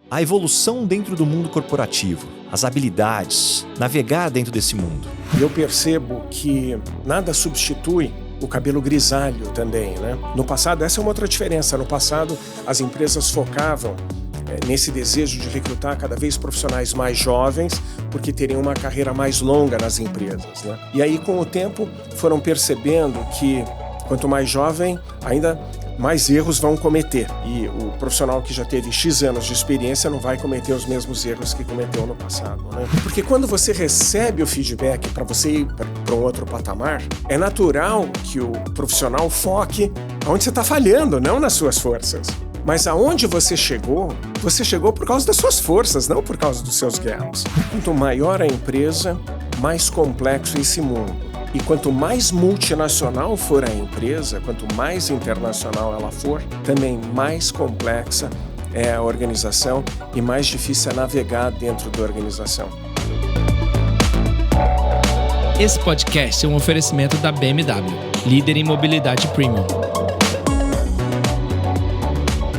A evolução dentro do mundo corporativo, as habilidades, navegar dentro desse mundo. Eu percebo que nada substitui o cabelo grisalho também, né? No passado, essa é uma outra diferença. No passado, as empresas focavam nesse desejo de recrutar cada vez profissionais mais jovens, porque teriam uma carreira mais longa nas empresas, né? E aí, com o tempo, foram percebendo que quanto mais jovem, ainda mais erros vão cometer. E o profissional que já teve X anos de experiência não vai cometer os mesmos erros que cometeu no passado, né? Porque quando você recebe o feedback para você ir para um outro patamar, é natural que o profissional foque onde você está falhando, não nas suas forças. Mas aonde você chegou por causa das suas forças, não por causa dos seus gaps. Quanto maior a empresa, mais complexo esse mundo. E quanto mais multinacional for a empresa, quanto mais internacional ela for, também mais complexa é a organização e mais difícil é navegar dentro da organização. Esse podcast é um oferecimento da BMW, líder em mobilidade premium.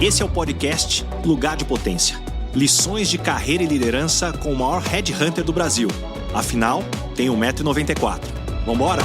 Esse é o podcast Lugar de Potência. Lições de carreira e liderança com o maior headhunter do Brasil. Afinal, tem 1,94 m. Vambora?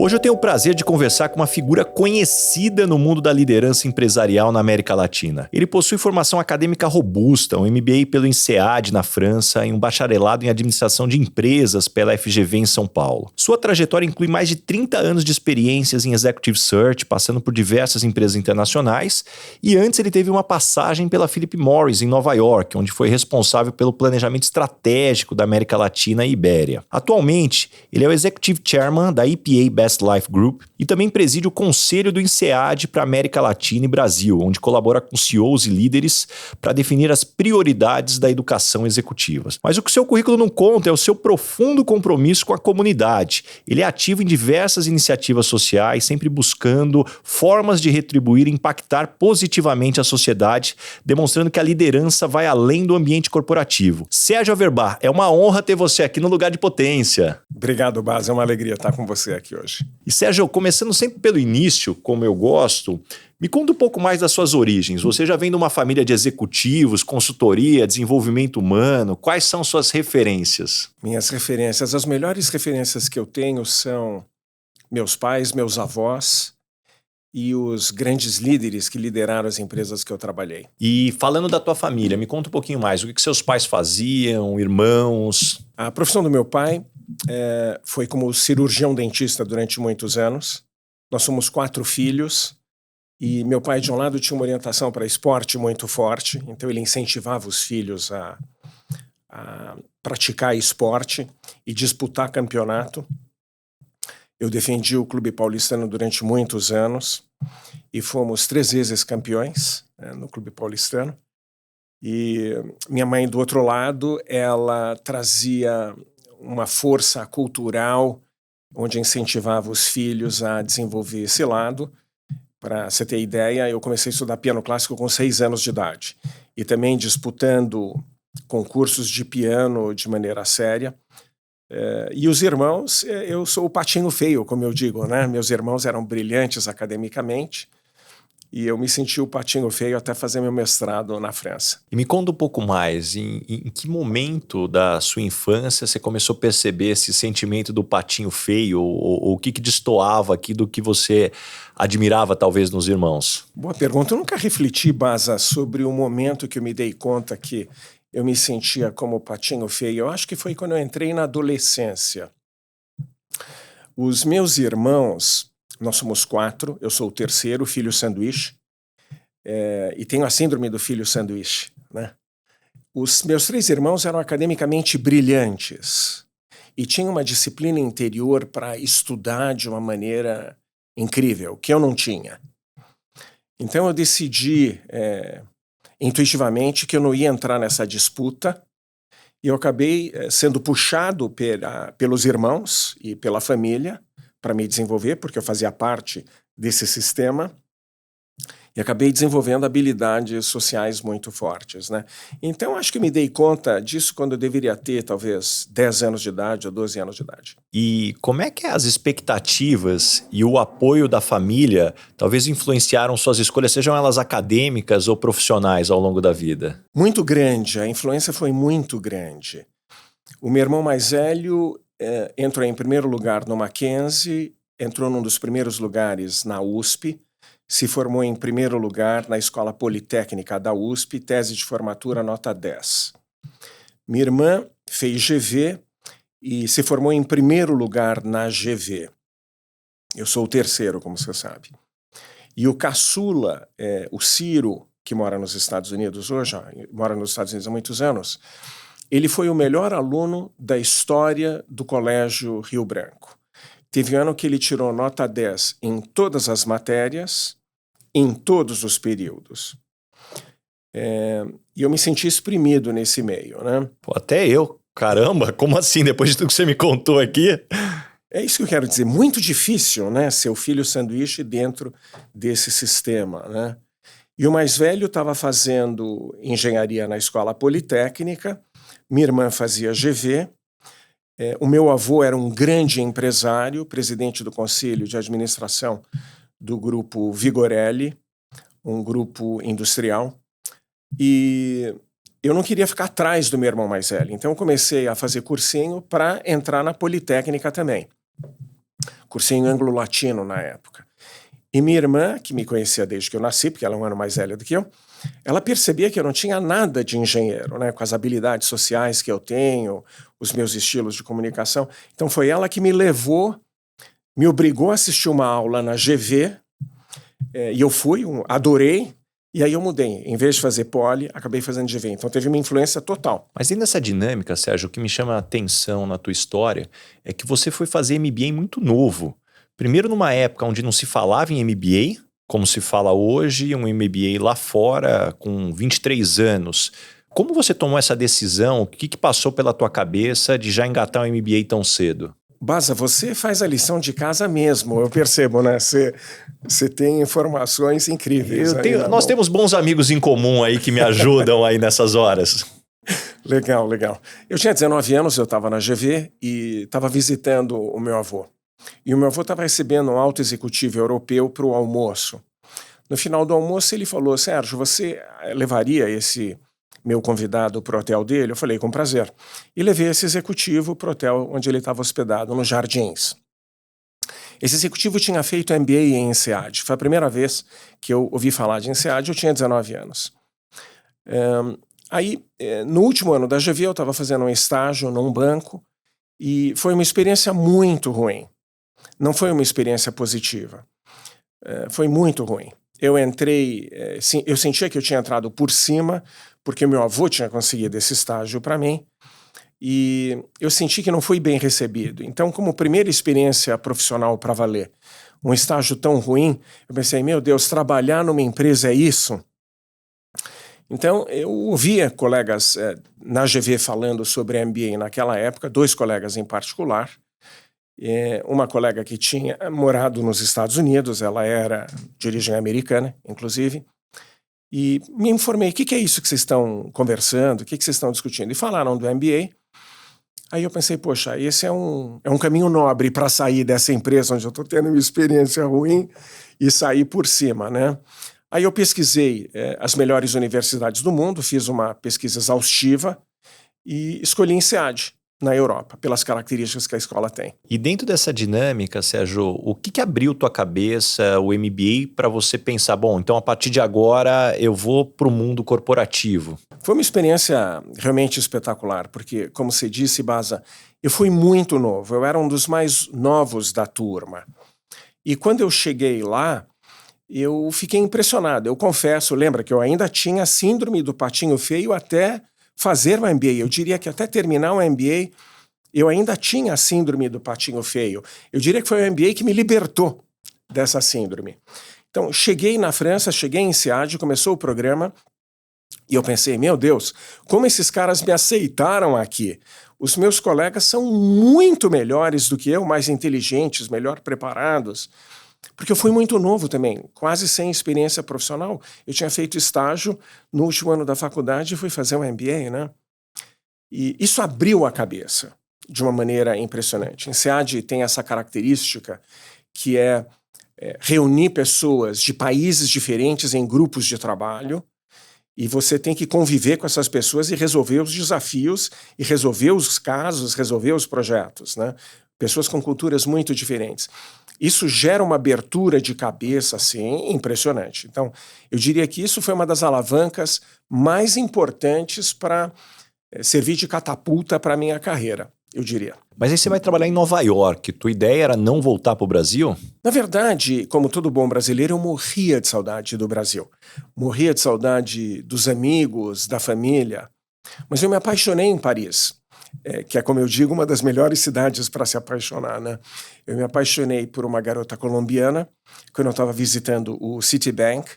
Hoje eu tenho o prazer de conversar com uma figura conhecida no mundo da liderança empresarial na América Latina. Ele possui formação acadêmica robusta, um MBA pelo INSEAD na França e um bacharelado em administração de empresas pela FGV em São Paulo. Sua trajetória inclui mais de 30 anos de experiências em Executive Search, passando por diversas empresas internacionais, e antes ele teve uma passagem pela Philip Morris em Nova York, onde foi responsável pelo planejamento estratégico da América Latina e Ibéria. Atualmente, ele é o Executive Chairman da EPA Best Life Group e também preside o Conselho do INSEAD para América Latina e Brasil, onde colabora com CEOs e líderes para definir as prioridades da educação executiva. Mas o que o seu currículo não conta é o seu profundo compromisso com a comunidade. Ele é ativo em diversas iniciativas sociais, sempre buscando formas de retribuir e impactar positivamente a sociedade, demonstrando que a liderança vai além do ambiente corporativo. Sérgio Averbach, é uma honra ter você aqui no Lugar de Potência. Obrigado, Bas. É uma alegria estar com você aqui hoje. E Sérgio, começando sempre pelo início, como eu gosto, me conta um pouco mais das suas origens. Você já vem de uma família de executivos, consultoria, desenvolvimento humano. Quais são suas referências? Minhas referências, as melhores referências que eu tenho são meus pais, meus avós e os grandes líderes que lideraram as empresas que eu trabalhei. E falando da tua família, me conta um pouquinho mais. O que seus pais faziam, irmãos? A profissão do meu pai foi como cirurgião dentista durante muitos anos. Nós somos 4 filhos e meu pai, de um lado, tinha uma orientação para esporte muito forte, então ele incentivava os filhos a praticar esporte e disputar campeonato. Eu defendi o Clube Paulistano durante muitos anos e fomos 3 vezes campeões no Clube Paulistano. E minha mãe, do outro lado, ela trazia uma força cultural onde incentivava os filhos a desenvolver esse lado. Para você ter ideia, eu comecei a estudar piano clássico com 6 anos de idade e também disputando concursos de piano de maneira séria. E os irmãos, eu sou o patinho feio, como eu digo, né? Meus irmãos eram brilhantes academicamente e eu me senti o patinho feio até fazer meu mestrado na França. E me conta um pouco mais, em que momento da sua infância você começou a perceber esse sentimento do patinho feio, ou o que destoava aqui do que você admirava talvez nos irmãos? Boa pergunta. Eu nunca refleti, Baza, sobre o momento que eu me dei conta que eu me sentia como o patinho feio. Eu acho que foi quando eu entrei na adolescência. Os meus irmãos, nós somos 4, eu sou o terceiro, filho sanduíche, e tenho a síndrome do filho sanduíche, né? Os meus 3 irmãos eram academicamente brilhantes e tinham uma disciplina interior para estudar de uma maneira incrível, que eu não tinha. Então eu decidi intuitivamente que eu não ia entrar nessa disputa e eu acabei sendo puxado pelos irmãos e pela família para me desenvolver, porque eu fazia parte desse sistema. E acabei desenvolvendo habilidades sociais muito fortes, né? Então, acho que me dei conta disso quando eu deveria ter, talvez, 10 anos de idade ou 12 anos de idade. E como é que as expectativas e o apoio da família talvez influenciaram suas escolhas, sejam elas acadêmicas ou profissionais, ao longo da vida? Muito grande, a influência foi muito grande. O meu irmão mais velho entrou em primeiro lugar no Mackenzie, entrou num dos primeiros lugares na USP, se formou em primeiro lugar na Escola Politécnica da USP, tese de formatura nota 10. Minha irmã fez GV e se formou em primeiro lugar na GV. Eu sou o terceiro, como você sabe. E o caçula, o Ciro, que mora nos Estados Unidos hoje, mora nos Estados Unidos há muitos anos, ele foi o melhor aluno da história do Colégio Rio Branco. Teve um ano que ele tirou nota 10 em todas as matérias, em todos os períodos. E eu me senti exprimido nesse meio, né? Pô, até eu. Caramba, como assim? Depois de tudo que você me contou aqui? É isso que eu quero dizer. Muito difícil, né? Ser o filho sanduíche dentro desse sistema, né? E o mais velho estava fazendo engenharia na Escola Politécnica, minha irmã fazia GV, o meu avô era um grande empresário, presidente do Conselho de Administração do grupo Vigorelli, um grupo industrial, e eu não queria ficar atrás do meu irmão mais velho, então eu comecei a fazer cursinho para entrar na Politécnica também, cursinho anglo-latino na época. E minha irmã, que me conhecia desde que eu nasci, porque ela é um ano mais velha do que eu, ela percebia que eu não tinha nada de engenheiro, né, com as habilidades sociais que eu tenho, os meus estilos de comunicação. Então foi ela que me levou, me obrigou a assistir uma aula na GV, e eu fui, adorei, e aí eu mudei. Em vez de fazer poli, acabei fazendo GV. Então teve uma influência total. Mas dentro dessa dinâmica, Sérgio, o que me chama a atenção na tua história é que você foi fazer MBA muito novo. Primeiro numa época onde não se falava em MBA, como se fala hoje, um MBA lá fora com 23 anos. Como você tomou essa decisão? O que passou pela tua cabeça de já engatar um MBA tão cedo? Baza, você faz a lição de casa mesmo, eu percebo, né? Você tem informações incríveis. Nós temos bons amigos em comum aí que me ajudam aí nessas horas. Legal, legal. Eu tinha 19 anos, eu estava na GV e estava visitando o meu avô. E o meu avô estava recebendo um alto executivo europeu para o almoço. No final do almoço ele falou: Sérgio, você levaria esse meu convidado para o hotel dele? Eu falei: com prazer. E levei esse executivo para o hotel onde ele estava hospedado, nos Jardins. Esse executivo tinha feito MBA em INSEAD. Foi a primeira vez que eu ouvi falar de INSEAD, eu tinha 19 anos. No último ano da GV, eu estava fazendo um estágio num banco e foi uma experiência muito ruim. Não foi uma experiência positiva. Foi muito ruim. Eu entrei, eu sentia que eu tinha entrado por cima, porque meu avô tinha conseguido esse estágio para mim, e eu senti que não fui bem recebido. Então, como primeira experiência profissional para valer, um estágio tão ruim, eu pensei: meu Deus, trabalhar numa empresa é isso? Então, eu ouvia colegas na GV falando sobre MBA naquela época, 2 colegas em particular. Uma colega que tinha morado nos Estados Unidos, ela era de origem americana, inclusive, e me informei: o que é isso que vocês estão conversando, o que vocês estão discutindo? E falaram do MBA. Aí eu pensei: poxa, esse é um caminho nobre para sair dessa empresa onde eu estou tendo uma experiência ruim e sair por cima, né? Aí eu pesquisei as melhores universidades do mundo, fiz uma pesquisa exaustiva e escolhi INSEAD, na Europa, pelas características que a escola tem. E dentro dessa dinâmica, Sérgio, o que abriu tua cabeça, o MBA, para você pensar: bom, então a partir de agora eu vou para o mundo corporativo? Foi uma experiência realmente espetacular, porque, como você disse, Baza, eu fui muito novo, eu era um dos mais novos da turma. E quando eu cheguei lá, eu fiquei impressionado. Eu confesso, lembra que eu ainda tinha a síndrome do patinho feio até fazer o MBA. Eu diria que até terminar o MBA, eu ainda tinha a síndrome do patinho feio. Eu diria que foi o MBA que me libertou dessa síndrome. Então, cheguei na França, cheguei em INSEAD, começou o programa, e eu pensei: meu Deus, como esses caras me aceitaram aqui? Os meus colegas são muito melhores do que eu, mais inteligentes, melhor preparados. Porque eu fui muito novo também, quase sem experiência profissional. Eu tinha feito estágio no último ano da faculdade e fui fazer um MBA, né? E isso abriu a cabeça de uma maneira impressionante. INSEAD tem essa característica que é reunir pessoas de países diferentes em grupos de trabalho, e você tem que conviver com essas pessoas e resolver os desafios, e resolver os casos, resolver os projetos, né? Pessoas com culturas muito diferentes. Isso gera uma abertura de cabeça, assim, impressionante. Então, eu diria que isso foi uma das alavancas mais importantes para servir de catapulta para a minha carreira, eu diria. Mas aí você vai trabalhar em Nova York. Tua ideia era não voltar para o Brasil? Na verdade, como todo bom brasileiro, eu morria de saudade do Brasil. Morria de saudade dos amigos, da família. Mas eu me apaixonei em Paris, que é, como eu digo, uma das melhores cidades para se apaixonar, né? Eu me apaixonei por uma garota colombiana, quando eu estava visitando o Citibank,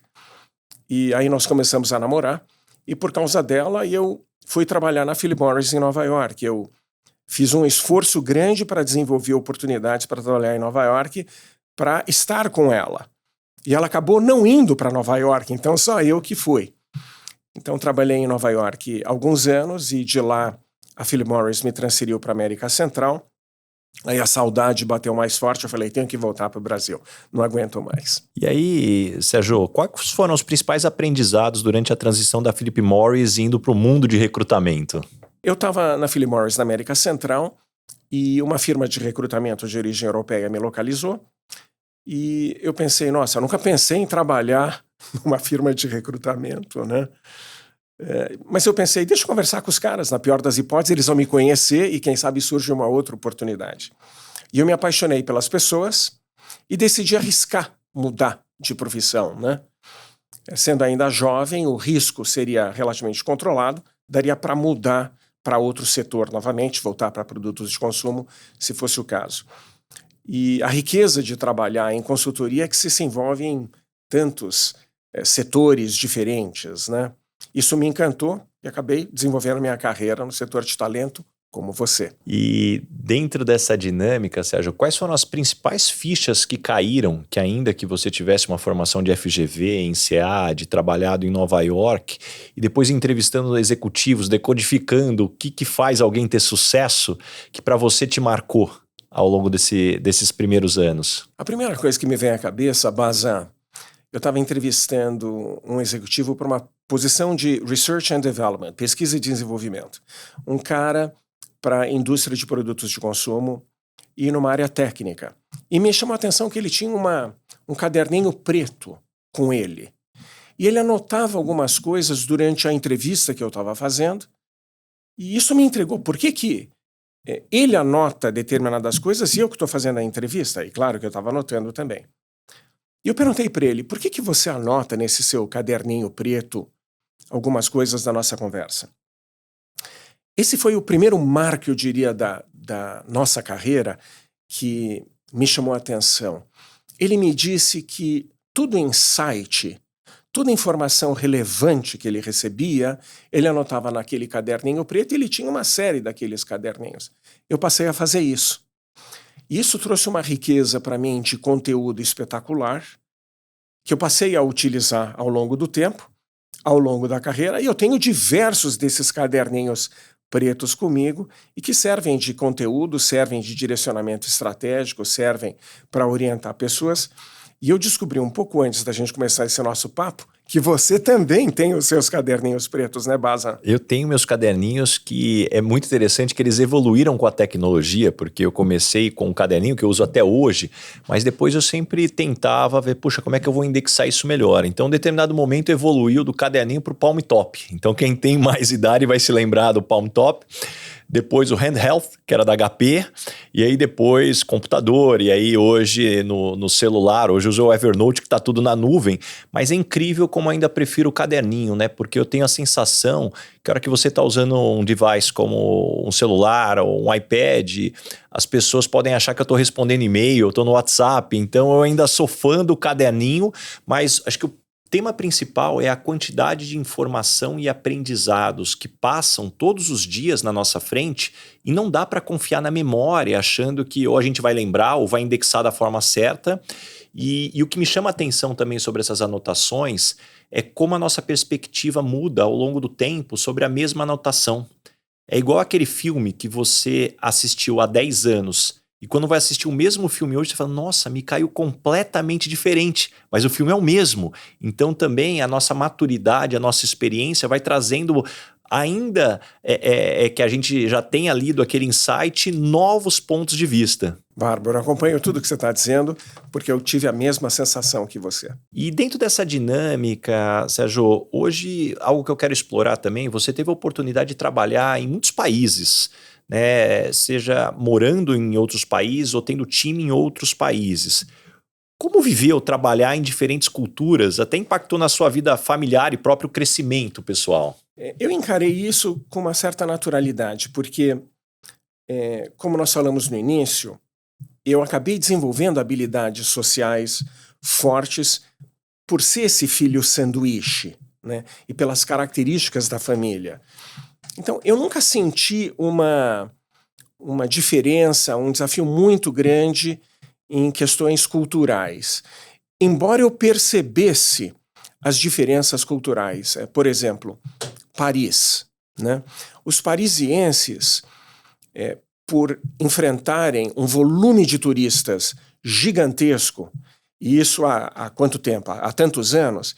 e aí nós começamos a namorar, e por causa dela eu fui trabalhar na Philip Morris em Nova York. Eu fiz um esforço grande para desenvolver oportunidades para trabalhar em Nova York, para estar com ela. E ela acabou não indo para Nova York, então só eu que fui. Então trabalhei em Nova York há alguns anos e de lá a Philip Morris me transferiu para a América Central. Aí a saudade bateu mais forte, eu falei, tenho que voltar para o Brasil, não aguento mais. E aí, Sérgio, quais foram os principais aprendizados durante a transição da Philip Morris indo para o mundo de recrutamento? Eu estava na Philip Morris na América Central e uma firma de recrutamento de origem europeia me localizou e eu pensei, nossa, eu nunca pensei em trabalhar numa firma de recrutamento, né? Mas eu pensei, deixa eu conversar com os caras, na pior das hipóteses eles vão me conhecer e quem sabe surge uma outra oportunidade. E eu me apaixonei pelas pessoas e decidi arriscar mudar de profissão, né? Sendo ainda jovem, o risco seria relativamente controlado, daria para mudar para outro setor novamente, voltar para produtos de consumo, se fosse o caso. E a riqueza de trabalhar em consultoria é que se envolve em tantos setores diferentes, né? Isso me encantou e acabei desenvolvendo minha carreira no setor de talento, como você. E dentro dessa dinâmica, Sérgio, quais foram as principais fichas que caíram, que ainda que você tivesse uma formação de FGV, em SEAD, trabalhado em Nova York, e depois entrevistando executivos, decodificando o que faz alguém ter sucesso, que para você te marcou ao longo desses primeiros anos? A primeira coisa que me vem à cabeça, Baza, eu estava entrevistando um executivo para uma posição de Research and Development, pesquisa e desenvolvimento. Um cara para a indústria de produtos de consumo e numa área técnica. E me chamou a atenção que ele tinha um caderninho preto com ele. E ele anotava algumas coisas durante a entrevista que eu estava fazendo. E isso me intrigou. Por que ele anota determinadas coisas e eu que estou fazendo a entrevista? E claro que eu estava anotando também. E eu perguntei para ele, por que você anota nesse seu caderninho preto algumas coisas da nossa conversa? Esse foi o primeiro marco, eu diria, da nossa carreira que me chamou a atenção. Ele me disse que todo insight, toda informação relevante que ele recebia, ele anotava naquele caderninho preto e ele tinha uma série daqueles caderninhos. Eu passei a fazer isso. E isso trouxe uma riqueza para mim de conteúdo espetacular, que eu passei a utilizar ao longo do tempo, ao longo da carreira, e eu tenho diversos desses caderninhos pretos comigo e que servem de conteúdo, servem de direcionamento estratégico, servem para orientar pessoas. E eu descobri um pouco antes da gente começar esse nosso papo que você também tem os seus caderninhos pretos, né, Baza? Eu tenho meus caderninhos que é muito interessante que eles evoluíram com a tecnologia, porque eu comecei com um caderninho que eu uso até hoje, mas depois eu sempre tentava ver, puxa, como é que eu vou indexar isso melhor? Então, em determinado momento, evoluiu do caderninho para o Palm Top. Então, quem tem mais idade vai se lembrar do Palm Top. Depois o Handheld, que era da HP, e aí depois computador, e aí hoje no celular, hoje eu uso o Evernote que está tudo na nuvem, mas é incrível como ainda prefiro o caderninho, né? Porque eu tenho a sensação que a hora que você está usando um device como um celular ou um iPad, as pessoas podem achar que eu estou respondendo e-mail, eu estou no WhatsApp, então eu ainda sou fã do caderninho, mas acho que o tema principal é a quantidade de informação e aprendizados que passam todos os dias na nossa frente e não dá para confiar na memória, achando que ou a gente vai lembrar ou vai indexar da forma certa. E o que me chama a atenção também sobre essas anotações é como a nossa perspectiva muda ao longo do tempo sobre a mesma anotação. É igual aquele filme que você assistiu há 10 anos e quando vai assistir o mesmo filme hoje, você fala, nossa, me caiu completamente diferente, mas o filme é o mesmo. Então também a nossa maturidade, a nossa experiência vai trazendo, ainda que a gente já tenha lido aquele insight, novos pontos de vista. Bárbaro, acompanho tudo que você está dizendo, porque eu tive a mesma sensação que você. E dentro dessa dinâmica, Sérgio, hoje algo que eu quero explorar também, você teve a oportunidade de trabalhar em muitos países, né? Seja morando em outros países ou tendo time em outros países. Como viver ou trabalhar em diferentes culturas até impactou na sua vida familiar e próprio crescimento pessoal? Eu encarei isso com uma certa naturalidade, porque, como nós falamos no início, eu acabei desenvolvendo habilidades sociais fortes por ser esse filho sanduíche, né? E pelas características da família. Então, eu nunca senti uma diferença, um desafio muito grande em questões culturais. Embora eu percebesse as diferenças culturais. Por exemplo, Paris, né? Os parisienses, por enfrentarem um volume de turistas gigantesco, e isso há quanto tempo? Há tantos anos,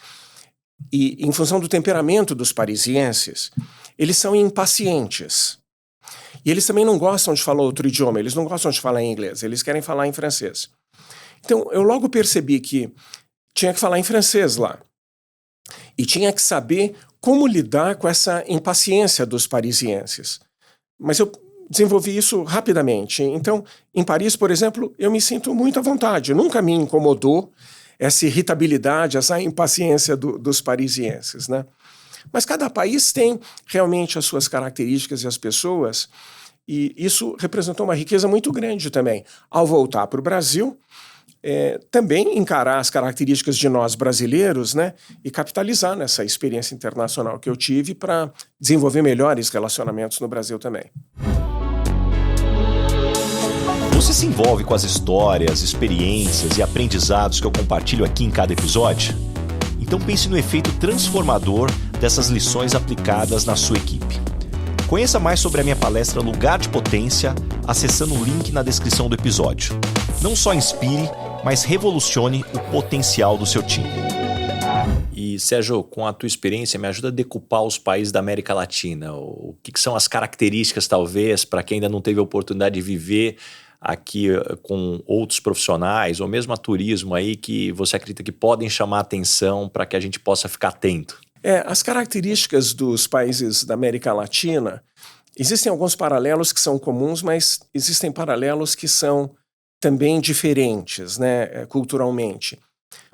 e em função do temperamento dos parisienses, eles são impacientes. E eles também não gostam de falar outro idioma, eles não gostam de falar em inglês, eles querem falar em francês. Então, eu logo percebi que tinha que falar em francês lá. E tinha que saber como lidar com essa impaciência dos parisienses. Mas eu desenvolvi isso rapidamente. Então, em Paris, por exemplo, eu me sinto muito à vontade. Nunca me incomodou essa irritabilidade, essa impaciência dos parisienses, né? Mas cada país tem realmente as suas características e as pessoas, e isso representou uma riqueza muito grande também. Ao voltar para o Brasil, também encarar as características de nós brasileiros, né, e capitalizar nessa experiência internacional que eu tive para desenvolver melhores relacionamentos no Brasil também. Você se envolve com as histórias, experiências e aprendizados que eu compartilho aqui em cada episódio? Então pense no efeito transformador dessas lições aplicadas na sua equipe. Conheça mais sobre a minha palestra Lugar de Potência acessando o link na descrição do episódio. Não só inspire, mas revolucione o potencial do seu time. E, Sérgio, com a tua experiência, me ajuda a decupar os países da América Latina. O que são as características, talvez, para quem ainda não teve a oportunidade de viver aqui com outros profissionais, ou mesmo a turismo aí, que você acredita que podem chamar a atenção para que a gente possa ficar atento? As características dos países da América Latina, existem alguns paralelos que são comuns, mas existem paralelos que são também diferentes, né, culturalmente.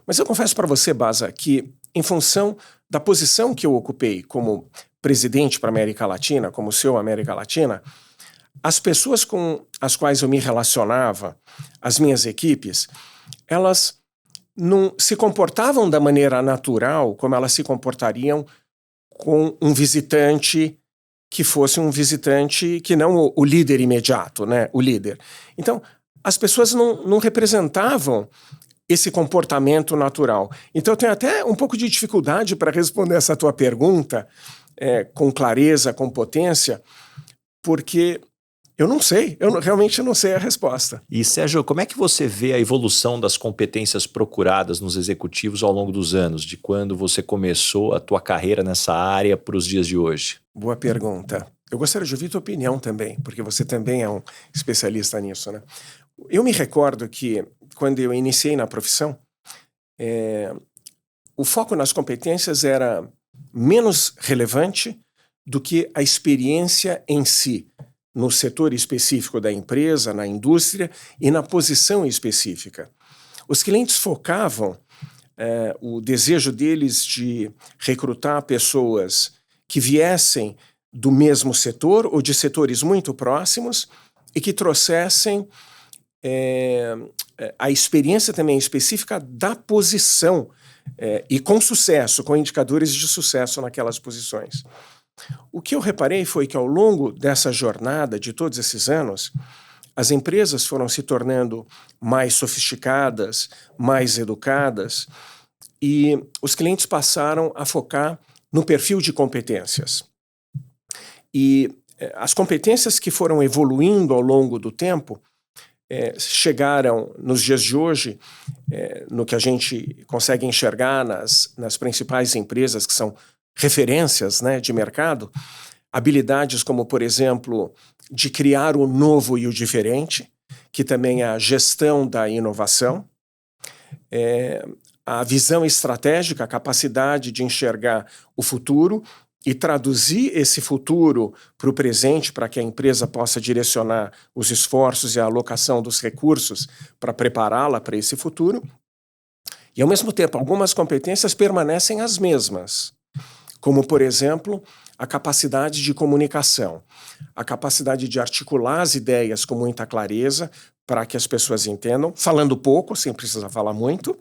Mas eu confesso para você, Baza, que em função da posição que eu ocupei como presidente para a América Latina, como CEO América Latina, as pessoas com as quais eu me relacionava, as minhas equipes, elas não se comportavam da maneira natural como elas se comportariam com um visitante que fosse um visitante que não o líder imediato, né? O líder. Então, as pessoas não representavam esse comportamento natural. Então, eu tenho até um pouco de dificuldade para responder essa tua pergunta com clareza, com potência, porque eu não sei, eu realmente não sei a resposta. E, Sérgio, como é que você vê a evolução das competências procuradas nos executivos ao longo dos anos, de quando você começou a tua carreira nessa área para os dias de hoje? Boa pergunta. Eu gostaria de ouvir tua opinião também, porque você também é um especialista nisso, né? Eu me recordo que, quando eu iniciei na profissão, o foco nas competências era menos relevante do que a experiência em si, no setor específico da empresa, na indústria e na posição específica. Os clientes focavam o desejo deles de recrutar pessoas que viessem do mesmo setor ou de setores muito próximos e que trouxessem a experiência também específica da posição e com sucesso, com indicadores de sucesso naquelas posições. O que eu reparei foi que ao longo dessa jornada de todos esses anos, as empresas foram se tornando mais sofisticadas, mais educadas, e os clientes passaram a focar no perfil de competências. E as competências que foram evoluindo ao longo do tempo chegaram nos dias de hoje, no que a gente consegue enxergar nas principais empresas que são referências, né, de mercado, habilidades como, por exemplo, de criar o novo e o diferente, que também é a gestão da inovação, a visão estratégica, a capacidade de enxergar o futuro e traduzir esse futuro para o presente, para que a empresa possa direcionar os esforços e a alocação dos recursos para prepará-la para esse futuro. E, ao mesmo tempo, algumas competências permanecem as mesmas, como, por exemplo, a capacidade de comunicação, a capacidade de articular as ideias com muita clareza para que as pessoas entendam, falando pouco, sem precisar falar muito,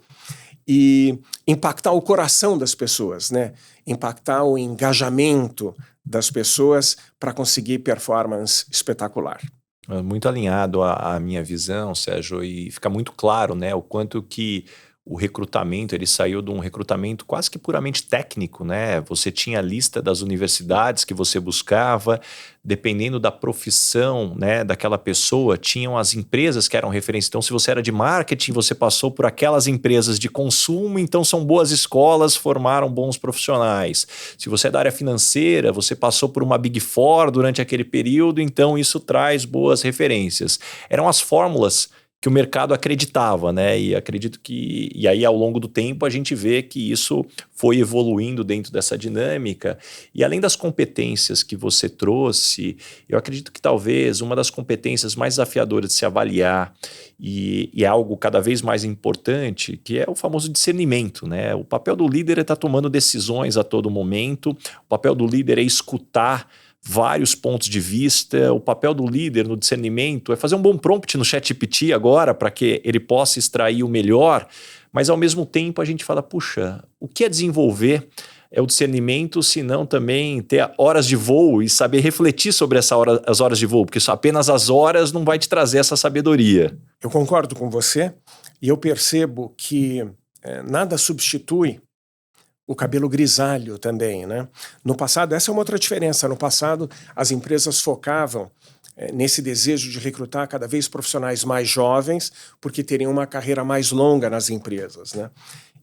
e impactar o coração das pessoas, né? Impactar o engajamento das pessoas para conseguir performance espetacular. Muito alinhado à minha visão, Sérgio, e fica muito claro, né, o quanto que o recrutamento, ele saiu de um recrutamento quase que puramente técnico, né? Você tinha a lista das universidades que você buscava, dependendo da profissão, né, daquela pessoa, tinham as empresas que eram referência. Então, se você era de marketing, você passou por aquelas empresas de consumo, então são boas escolas, formaram bons profissionais. Se você é da área financeira, você passou por uma Big Four durante aquele período, então isso traz boas referências. Eram as fórmulas que o mercado acreditava, né? E acredito que... E aí, ao longo do tempo, a gente vê que isso foi evoluindo dentro dessa dinâmica. E além das competências que você trouxe, eu acredito que talvez uma das competências mais desafiadoras de se avaliar e é algo cada vez mais importante, que é o famoso discernimento, né? O papel do líder é estar tomando decisões a todo momento, o papel do líder é escutar vários pontos de vista. O papel do líder no discernimento é fazer um bom prompt no ChatGPT agora para que ele possa extrair o melhor, mas ao mesmo tempo a gente fala, puxa, o que é desenvolver é o discernimento, se não também ter horas de voo e saber refletir sobre as horas de voo, porque só apenas as horas não vai te trazer essa sabedoria. Eu concordo com você e eu percebo que nada substitui o cabelo grisalho também, né? No passado, essa é uma outra diferença. No passado, as empresas focavam nesse desejo de recrutar cada vez profissionais mais jovens, porque teriam uma carreira mais longa nas empresas, né?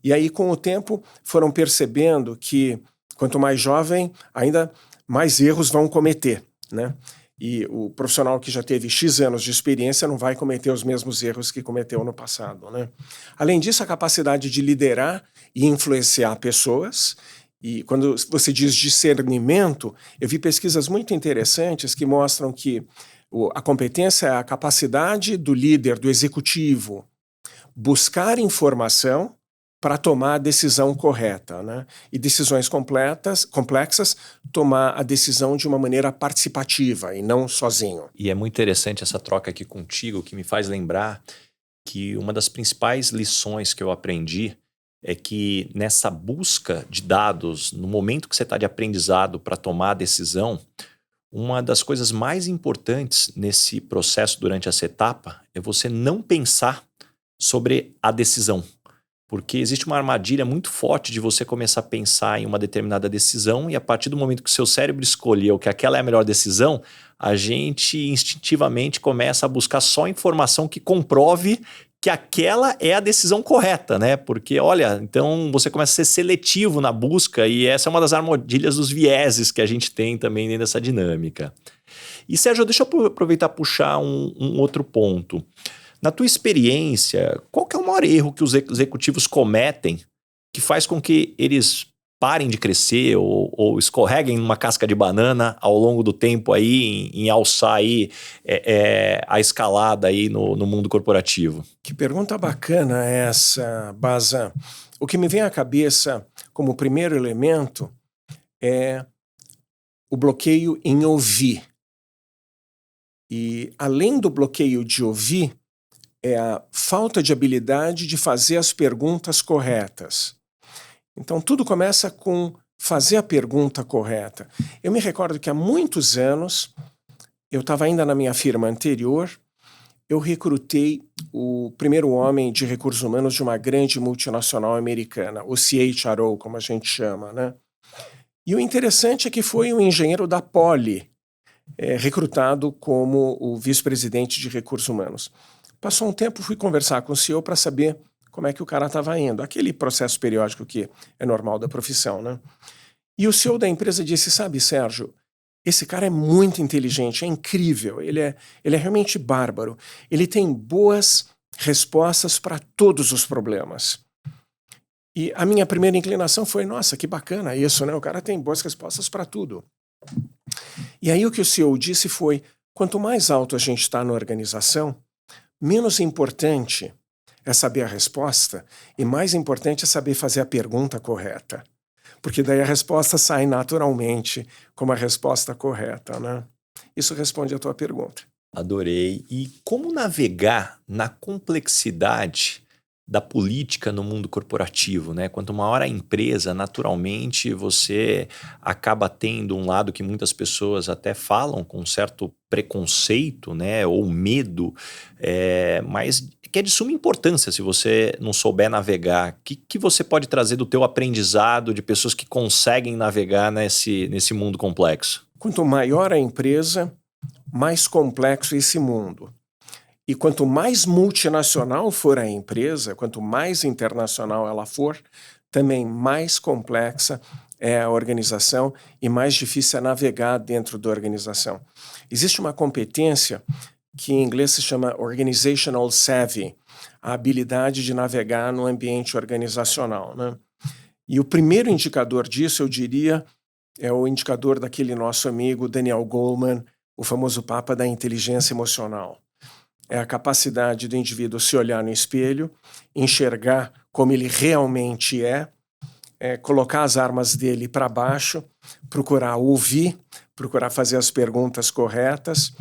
E aí, com o tempo, foram percebendo que quanto mais jovem, ainda mais erros vão cometer, né? E o profissional que já teve X anos de experiência não vai cometer os mesmos erros que cometeu no passado, né? Além disso, a capacidade de liderar e influenciar pessoas. E quando você diz discernimento, eu vi pesquisas muito interessantes que mostram que a competência é a capacidade do líder, do executivo, buscar informação para tomar a decisão correta, né? E decisões complexas, tomar a decisão de uma maneira participativa e não sozinho. E é muito interessante essa troca aqui contigo, que me faz lembrar que uma das principais lições que eu aprendi é que nessa busca de dados, no momento que você está de aprendizado para tomar a decisão, uma das coisas mais importantes nesse processo durante essa etapa é você não pensar sobre a decisão. Porque existe uma armadilha muito forte de você começar a pensar em uma determinada decisão e a partir do momento que o seu cérebro escolheu que aquela é a melhor decisão, a gente instintivamente começa a buscar só informação que comprove que aquela é a decisão correta, né? Porque, olha, então você começa a ser seletivo na busca e essa é uma das armadilhas dos vieses que a gente tem também dentro dessa dinâmica. E, Sérgio, deixa eu aproveitar e puxar um outro ponto. Na tua experiência, qual que é o maior erro que os executivos cometem que faz com que eles parem de crescer ou escorreguem numa casca de banana ao longo do tempo aí em alçar aí, a escalada aí no mundo corporativo? Que pergunta bacana essa, Baza. O que me vem à cabeça como primeiro elemento é o bloqueio em ouvir. E além do bloqueio de ouvir, é a falta de habilidade de fazer as perguntas corretas. Então, tudo começa com fazer a pergunta correta. Eu me recordo que há muitos anos, eu estava ainda na minha firma anterior, eu recrutei o primeiro homem de recursos humanos de uma grande multinacional americana, o CHRO, como a gente chama, né? E o interessante é que foi um engenheiro da Poly, recrutado como o vice-presidente de recursos humanos. Passou um tempo, fui conversar com o CEO para saber como é que o cara estava indo. Aquele processo periódico que é normal da profissão, né? E o CEO da empresa disse, sabe, Sérgio, esse cara é muito inteligente, é incrível, ele é realmente bárbaro. Ele tem boas respostas para todos os problemas. E a minha primeira inclinação foi, nossa, que bacana isso, né? O cara tem boas respostas para tudo. E aí o que o CEO disse foi, quanto mais alto a gente está na organização, menos importante é saber a resposta e mais importante é saber fazer a pergunta correta. Porque daí a resposta sai naturalmente como a resposta correta, né? Isso responde a tua pergunta. Adorei. E como navegar na complexidade da política no mundo corporativo, né? Quanto maior a empresa, naturalmente você acaba tendo um lado que muitas pessoas até falam com certo preconceito, né? Ou medo, mas que é de suma importância se você não souber navegar. O que você pode trazer do teu aprendizado de pessoas que conseguem navegar nesse mundo complexo? Quanto maior a empresa, mais complexo esse mundo. E quanto mais multinacional for a empresa, quanto mais internacional ela for, também mais complexa é a organização e mais difícil é navegar dentro da organização. Existe uma competência que em inglês se chama Organizational Savvy, a habilidade de navegar no ambiente organizacional, né? E o primeiro indicador disso, eu diria, é o indicador daquele nosso amigo Daniel Goleman, o famoso Papa da inteligência emocional. É a capacidade do indivíduo se olhar no espelho, enxergar como ele realmente colocar as armas dele para baixo, procurar ouvir, procurar fazer as perguntas corretas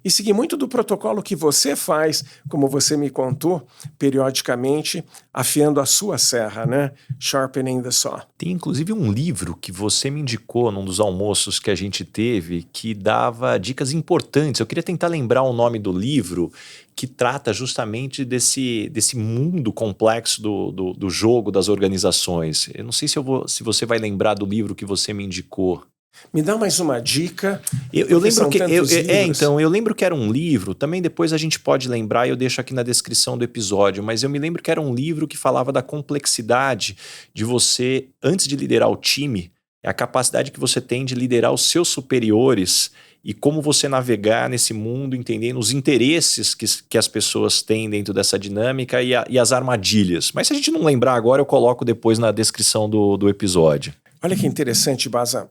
e seguir muito do protocolo que você faz, como você me contou, periodicamente, afiando a sua serra, né? Sharpening the saw. Tem inclusive um livro que você me indicou num dos almoços que a gente teve que dava dicas importantes. Eu queria tentar lembrar o nome do livro que trata justamente desse mundo complexo do jogo das organizações. Eu não sei se você vai lembrar do livro que você me indicou. Me dá mais uma dica. Eu lembro que eu lembro que era um livro. Também depois a gente pode lembrar e eu deixo aqui na descrição do episódio. Mas eu me lembro que era um livro que falava da complexidade de você, antes de liderar o time, a capacidade que você tem de liderar os seus superiores e como você navegar nesse mundo, entendendo os interesses que as pessoas têm dentro dessa dinâmica e as armadilhas. Mas se a gente não lembrar agora, eu coloco depois na descrição do episódio. Olha que interessante, Baza.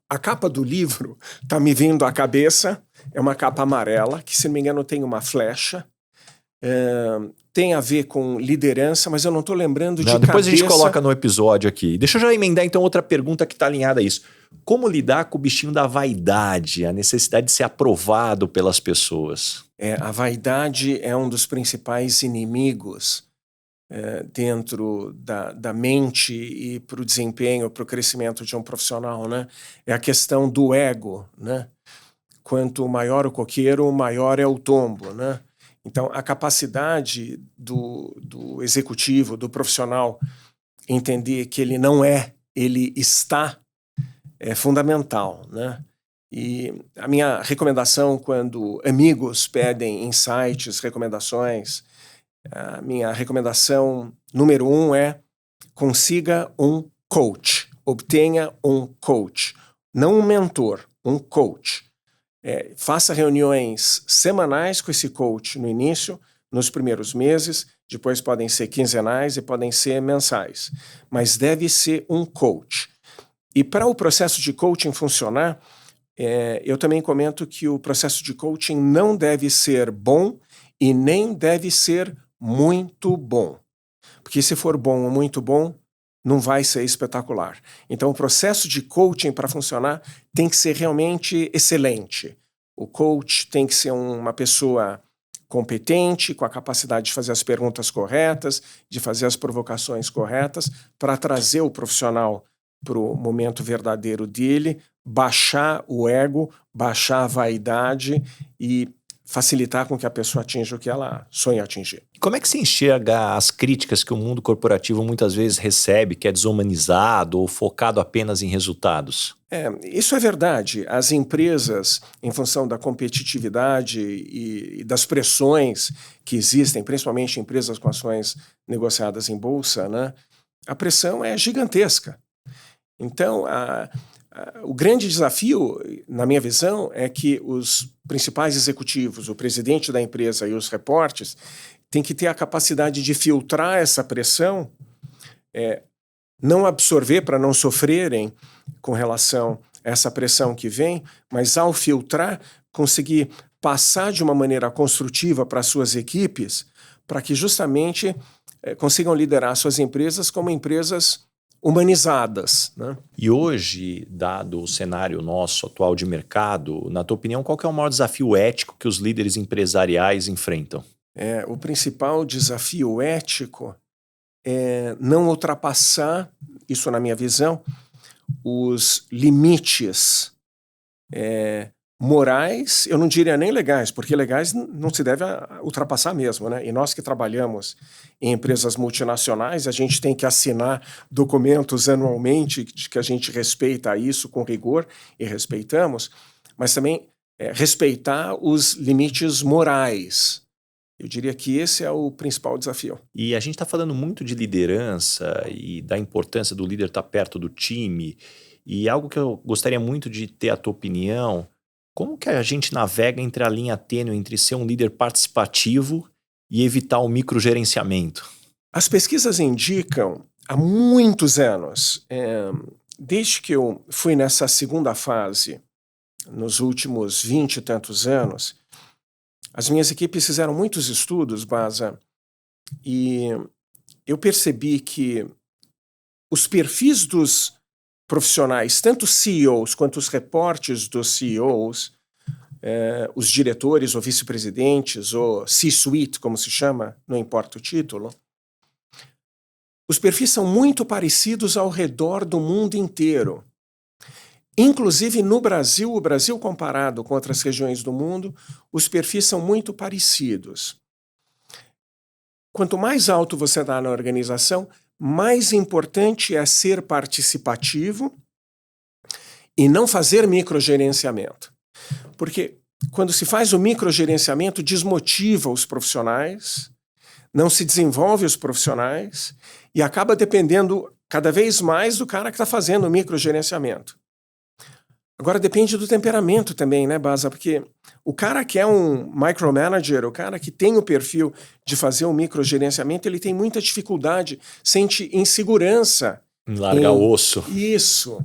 A capa do livro está me vindo à cabeça, é uma capa amarela, que se não me engano tem uma flecha, tem a ver com liderança, mas eu não estou lembrando de depois cabeça. A gente coloca no episódio aqui. Deixa eu já emendar então outra pergunta que está alinhada a isso. Como lidar com o bichinho da vaidade, a necessidade de ser aprovado pelas pessoas? A vaidade é um dos principais inimigos dentro da mente e para o desempenho, para o crescimento de um profissional, né? É a questão do ego, né? Quanto maior o coqueiro, maior é o tombo, né? Então, a capacidade do executivo, do profissional, entender que ele não é, ele está, é fundamental, né? E a minha recomendação quando amigos pedem insights, recomendações, a minha recomendação número 1 é consiga um coach, obtenha um coach, não um mentor, um coach. Faça reuniões semanais com esse coach no início, nos primeiros meses, depois podem ser quinzenais e podem ser mensais, mas deve ser um coach. E para o processo de coaching funcionar, eu também comento que o processo de coaching não deve ser bom e nem deve ser muito bom. Porque se for bom ou muito bom, não vai ser espetacular. Então o processo de coaching para funcionar tem que ser realmente excelente. O coach tem que ser uma pessoa competente, com a capacidade de fazer as perguntas corretas, de fazer as provocações corretas, para trazer o profissional para o momento verdadeiro dele, baixar o ego, baixar a vaidade e facilitar com que a pessoa atinja o que ela sonha atingir. Como é que se enxerga as críticas que o mundo corporativo muitas vezes recebe, que é desumanizado ou focado apenas em resultados? Isso é verdade. As empresas, em função da competitividade e das pressões que existem, principalmente empresas com ações negociadas em bolsa, né, a pressão é gigantesca. Então, o grande desafio, na minha visão, é que os principais executivos, o presidente da empresa e os reportes, têm que ter a capacidade de filtrar essa pressão, não absorver para não sofrerem com relação a essa pressão que vem, mas ao filtrar, conseguir passar de uma maneira construtiva para as suas equipes, para que justamente consigam liderar suas empresas como empresas humanizadas, né? E hoje, dado o cenário nosso atual de mercado, na tua opinião, qual que é o maior desafio ético que os líderes empresariais enfrentam? O principal desafio ético é não ultrapassar, isso na minha visão, os limites morais, eu não diria nem legais, porque legais não se deve ultrapassar mesmo, né? E nós que trabalhamos em empresas multinacionais, a gente tem que assinar documentos anualmente de que a gente respeita isso com rigor e respeitamos, mas também respeitar os limites morais. Eu diria que esse é o principal desafio. E a gente está falando muito de liderança e da importância do líder estar perto do time, e algo que eu gostaria muito de ter a tua opinião: como que a gente navega entre a linha tênue entre ser um líder participativo e evitar o microgerenciamento? As pesquisas indicam, há muitos anos, desde que eu fui nessa segunda fase, nos últimos 20 e tantos anos, as minhas equipes fizeram muitos estudos, Baza, e eu percebi que os perfis dos profissionais, tanto CEOs quanto os reportes dos CEOs, os diretores ou vice-presidentes, ou C-suite, como se chama, não importa o título, os perfis são muito parecidos ao redor do mundo inteiro. Inclusive no Brasil, o Brasil comparado com outras regiões do mundo, os perfis são muito parecidos. Quanto mais alto você está na organização, mais importante é ser participativo e não fazer microgerenciamento. Porque quando se faz o microgerenciamento, desmotiva os profissionais, não se desenvolve os profissionais e acaba dependendo cada vez mais do cara que está fazendo o microgerenciamento. Agora depende do temperamento também, né, Baza? Porque o cara que é um micromanager, o cara que tem o perfil de fazer um microgerenciamento, ele tem muita dificuldade, sente insegurança. Em largar o osso. Isso.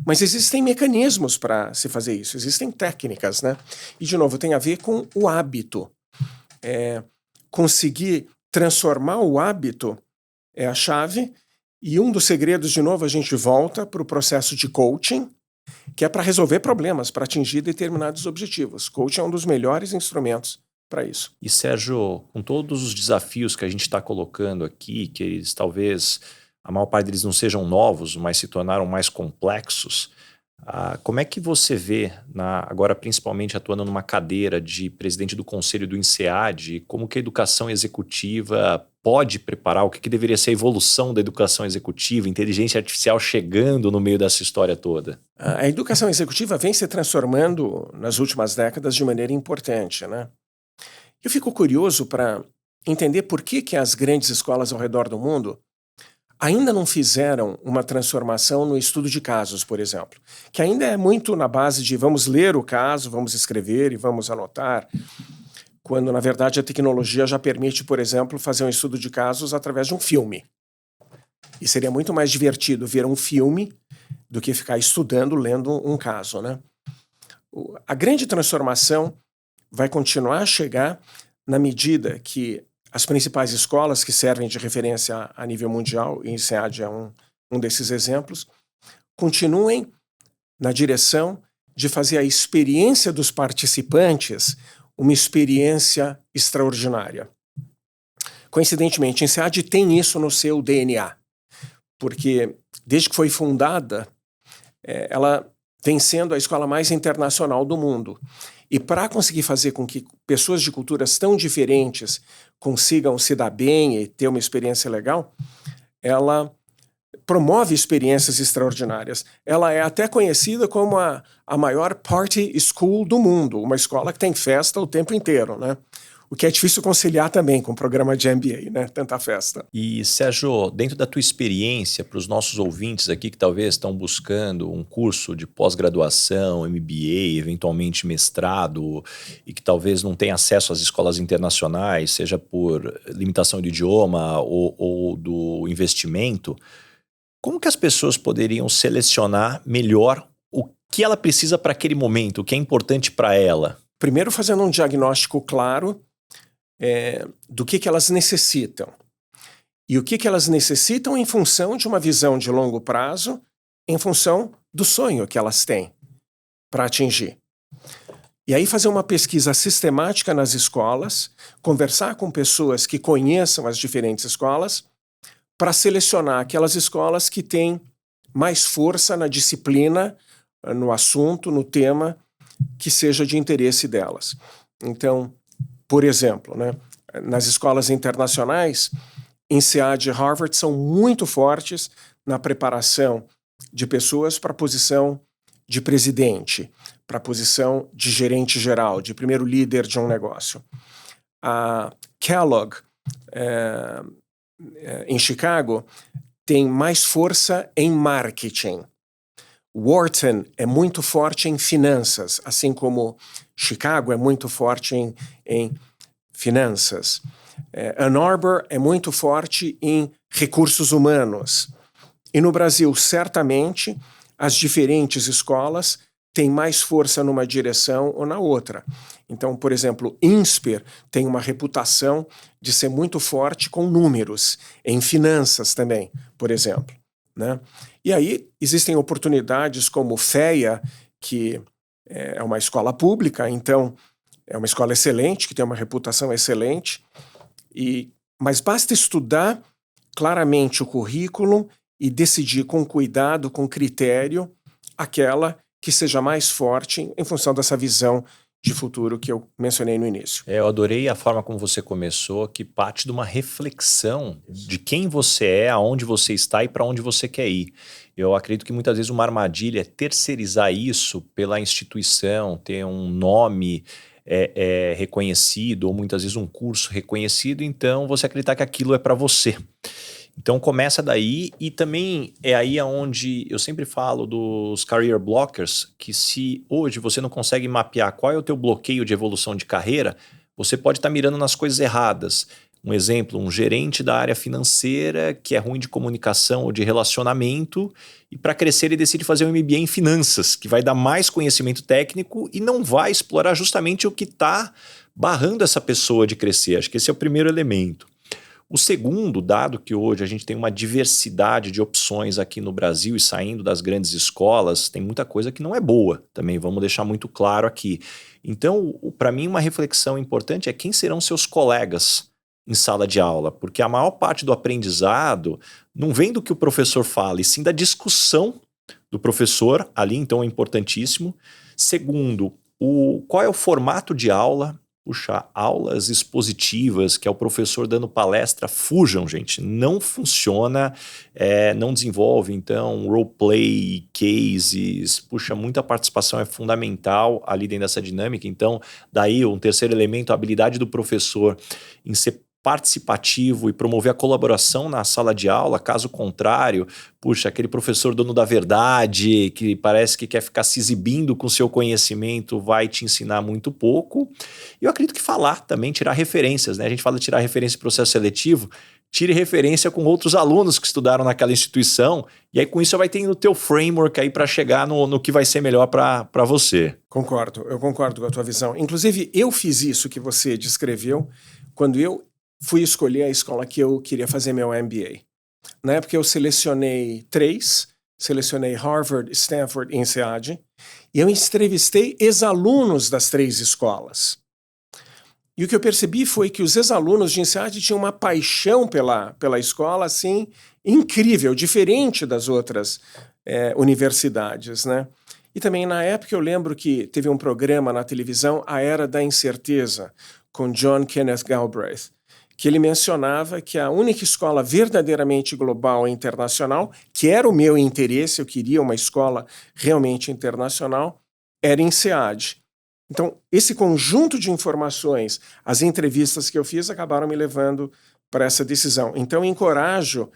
Mas existem mecanismos para se fazer isso, existem técnicas, né? E, de novo, tem a ver com o hábito. Conseguir transformar o hábito é a chave. E um dos segredos, de novo, a gente volta para o processo de coaching, que é para resolver problemas, para atingir determinados objetivos. Coaching é um dos melhores instrumentos para isso. E, Sérgio, com todos os desafios que a gente está colocando aqui, que eles talvez, a maior parte deles não sejam novos, mas se tornaram mais complexos, como é que você vê, agora principalmente atuando numa cadeira de presidente do conselho do INSEAD, como que a educação executiva pode preparar, o que deveria ser a evolução da educação executiva, inteligência artificial chegando no meio dessa história toda? A educação executiva vem se transformando nas últimas décadas de maneira importante, né? Eu fico curioso para entender por que as grandes escolas ao redor do mundo ainda não fizeram uma transformação no estudo de casos, por exemplo, que ainda é muito na base de vamos ler o caso, vamos escrever e vamos anotar, quando, na verdade, a tecnologia já permite, por exemplo, fazer um estudo de casos através de um filme. E seria muito mais divertido ver um filme do que ficar estudando, lendo um caso, né? A grande transformação vai continuar a chegar na medida que as principais escolas que servem de referência a nível mundial, e o INSEAD é um desses exemplos, continuem na direção de fazer a experiência dos participantes uma experiência extraordinária. Coincidentemente, a INSEAD tem isso no seu DNA, porque desde que foi fundada, ela vem sendo a escola mais internacional do mundo. E para conseguir fazer com que pessoas de culturas tão diferentes consigam se dar bem e ter uma experiência legal, ela promove experiências extraordinárias. Ela é até conhecida como a maior party school do mundo, uma escola que tem festa o tempo inteiro, né? O que é difícil conciliar também com o programa de MBA, né? Tanta festa. E, Sérgio, dentro da tua experiência, para os nossos ouvintes aqui que talvez estão buscando um curso de pós-graduação, MBA, eventualmente mestrado, e que talvez não tenham acesso às escolas internacionais, seja por limitação de idioma ou do investimento, como que as pessoas poderiam selecionar melhor o que ela precisa para aquele momento, o que é importante para ela? Primeiro, fazendo um diagnóstico claro do que elas necessitam. E o que elas necessitam em função de uma visão de longo prazo, em função do sonho que elas têm para atingir. E aí fazer uma pesquisa sistemática nas escolas, conversar com pessoas que conheçam as diferentes escolas, para selecionar aquelas escolas que têm mais força na disciplina, no assunto, no tema, que seja de interesse delas. Então, por exemplo, né, nas escolas internacionais, INSEAD e Harvard são muito fortes na preparação de pessoas para a posição de presidente, para a posição de gerente geral, de primeiro líder de um negócio. A Kellogg, em Chicago, tem mais força em marketing. Wharton é muito forte em finanças, assim como Chicago é muito forte em finanças. Ann Arbor é muito forte em recursos humanos. E no Brasil, certamente, as diferentes escolas têm mais força numa direção ou na outra. Então, por exemplo, INSPER tem uma reputação de ser muito forte com números, em finanças também, por exemplo, né? E aí existem oportunidades como FEA, que é uma escola pública, então é uma escola excelente, que tem uma reputação excelente, mas basta estudar claramente o currículo e decidir com cuidado, com critério, aquela que seja mais forte em função dessa visão de futuro que eu mencionei no início. Eu adorei a forma como você começou, que parte de uma reflexão de quem você é, aonde você está e para onde você quer ir. Eu acredito que muitas vezes uma armadilha é terceirizar isso pela instituição, ter um nome reconhecido ou muitas vezes um curso reconhecido, então você acreditar que aquilo é para você. Então começa daí, e também é aí onde eu sempre falo dos career blockers, que se hoje você não consegue mapear qual é o teu bloqueio de evolução de carreira, você pode estar mirando nas coisas erradas. Um exemplo, um gerente da área financeira que é ruim de comunicação ou de relacionamento, e para crescer ele decide fazer um MBA em finanças, que vai dar mais conhecimento técnico e não vai explorar justamente o que está barrando essa pessoa de crescer. Acho que esse é o primeiro elemento. O segundo, dado que hoje a gente tem uma diversidade de opções aqui no Brasil e saindo das grandes escolas, tem muita coisa que não é boa também, vamos deixar muito claro aqui. Então, para mim, uma reflexão importante é quem serão seus colegas em sala de aula, porque a maior parte do aprendizado não vem do que o professor fala, e sim da discussão do professor ali, então é importantíssimo. Segundo, qual é o formato de aula? Puxa, aulas expositivas, que é o professor dando palestra, fujam, gente, não funciona, não desenvolve, então, roleplay, cases, puxa, muita participação é fundamental ali dentro dessa dinâmica, então, daí um terceiro elemento, a habilidade do professor em ser participativo e promover a colaboração na sala de aula, caso contrário, puxa, aquele professor dono da verdade, que parece que quer ficar se exibindo com seu conhecimento, vai te ensinar muito pouco. E eu acredito que falar também, tirar referências, né? A gente fala de tirar referência em processo seletivo, tire referência com outros alunos que estudaram naquela instituição, e aí com isso você vai ter o teu framework aí para chegar no que vai ser melhor para você. Eu concordo com a tua visão. Inclusive, eu fiz isso que você descreveu quando eu fui escolher a escola que eu queria fazer meu MBA. Na época eu selecionei Harvard, Stanford e INSEAD, e eu entrevistei ex-alunos das 3 escolas. E o que eu percebi foi que os ex-alunos de INSEAD tinham uma paixão pela escola, assim, incrível, diferente das outras universidades, né? E também, na época, eu lembro que teve um programa na televisão, A Era da Incerteza, com John Kenneth Galbraith, que ele mencionava que a única escola verdadeiramente global e internacional, que era o meu interesse, eu queria uma escola realmente internacional, era INSEAD. Então, esse conjunto de informações, as entrevistas que eu fiz, acabaram me levando para essa decisão. Então, eu encorajo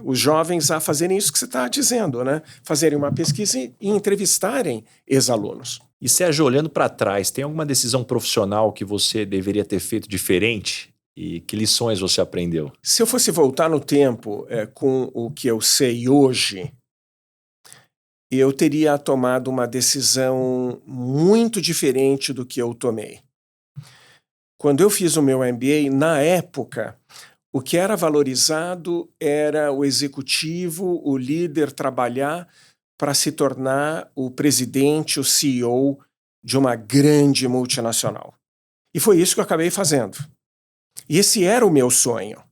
os jovens a fazerem isso que você está dizendo, né? Fazerem uma pesquisa e entrevistarem ex-alunos. E Sérgio, olhando para trás, tem alguma decisão profissional que você deveria ter feito diferente? E que lições você aprendeu? Se eu fosse voltar no tempo com o que eu sei hoje, eu teria tomado uma decisão muito diferente do que eu tomei. Quando eu fiz o meu MBA, na época, o que era valorizado era o executivo, o líder trabalhar para se tornar o presidente, o CEO de uma grande multinacional. E foi isso que eu acabei fazendo. E esse era o meu sonho.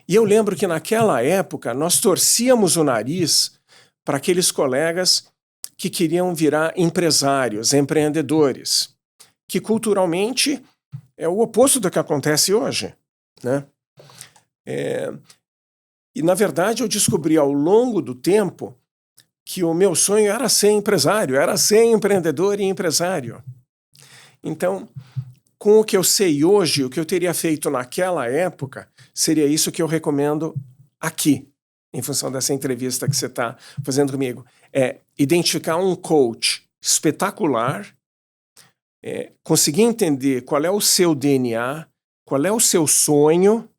E eu lembro que naquela época nós torcíamos o nariz para aqueles colegas que queriam virar empresários, empreendedores, que culturalmente é o oposto do que acontece hoje, né? E, na verdade, eu descobri ao longo do tempo que o meu sonho era ser empresário, era ser empreendedor e empresário. Então, com o que eu sei hoje, o que eu teria feito naquela época, seria isso que eu recomendo aqui, em função dessa entrevista que você está fazendo comigo. É identificar um coach espetacular, conseguir entender qual é o seu DNA, qual é o seu sonho,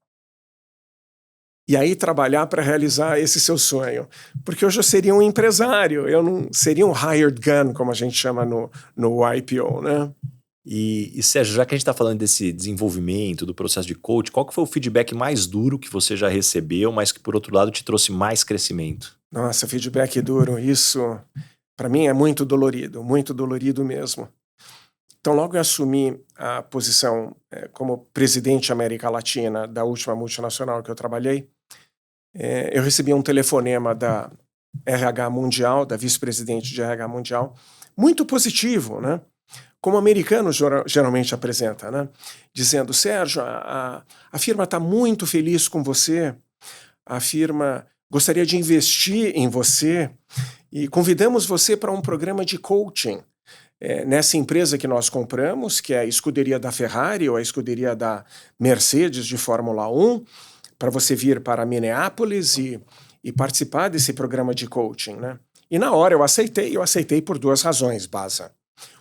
e aí trabalhar para realizar esse seu sonho. Porque hoje eu seria um empresário, eu não seria um hired gun, como a gente chama no IPO, né? E Sérgio, já que a gente está falando desse desenvolvimento, do processo de coach, qual que foi o feedback mais duro que você já recebeu, mas que, por outro lado, te trouxe mais crescimento? Nossa, feedback duro, isso para mim é muito dolorido mesmo. Então, logo eu assumi a posição como presidente da América Latina da última multinacional que eu trabalhei, eu recebi um telefonema da RH Mundial, da vice-presidente de RH Mundial, muito positivo, né? Como o americano geralmente apresenta, né? Dizendo, Sérgio, a firma está muito feliz com você, a firma gostaria de investir em você e convidamos você para um programa de coaching nessa empresa que nós compramos, que é a escuderia da Ferrari ou a escuderia da Mercedes de Fórmula 1, para você vir para Minneapolis e participar desse programa de coaching, né? E na hora eu aceitei por duas razões, Baza.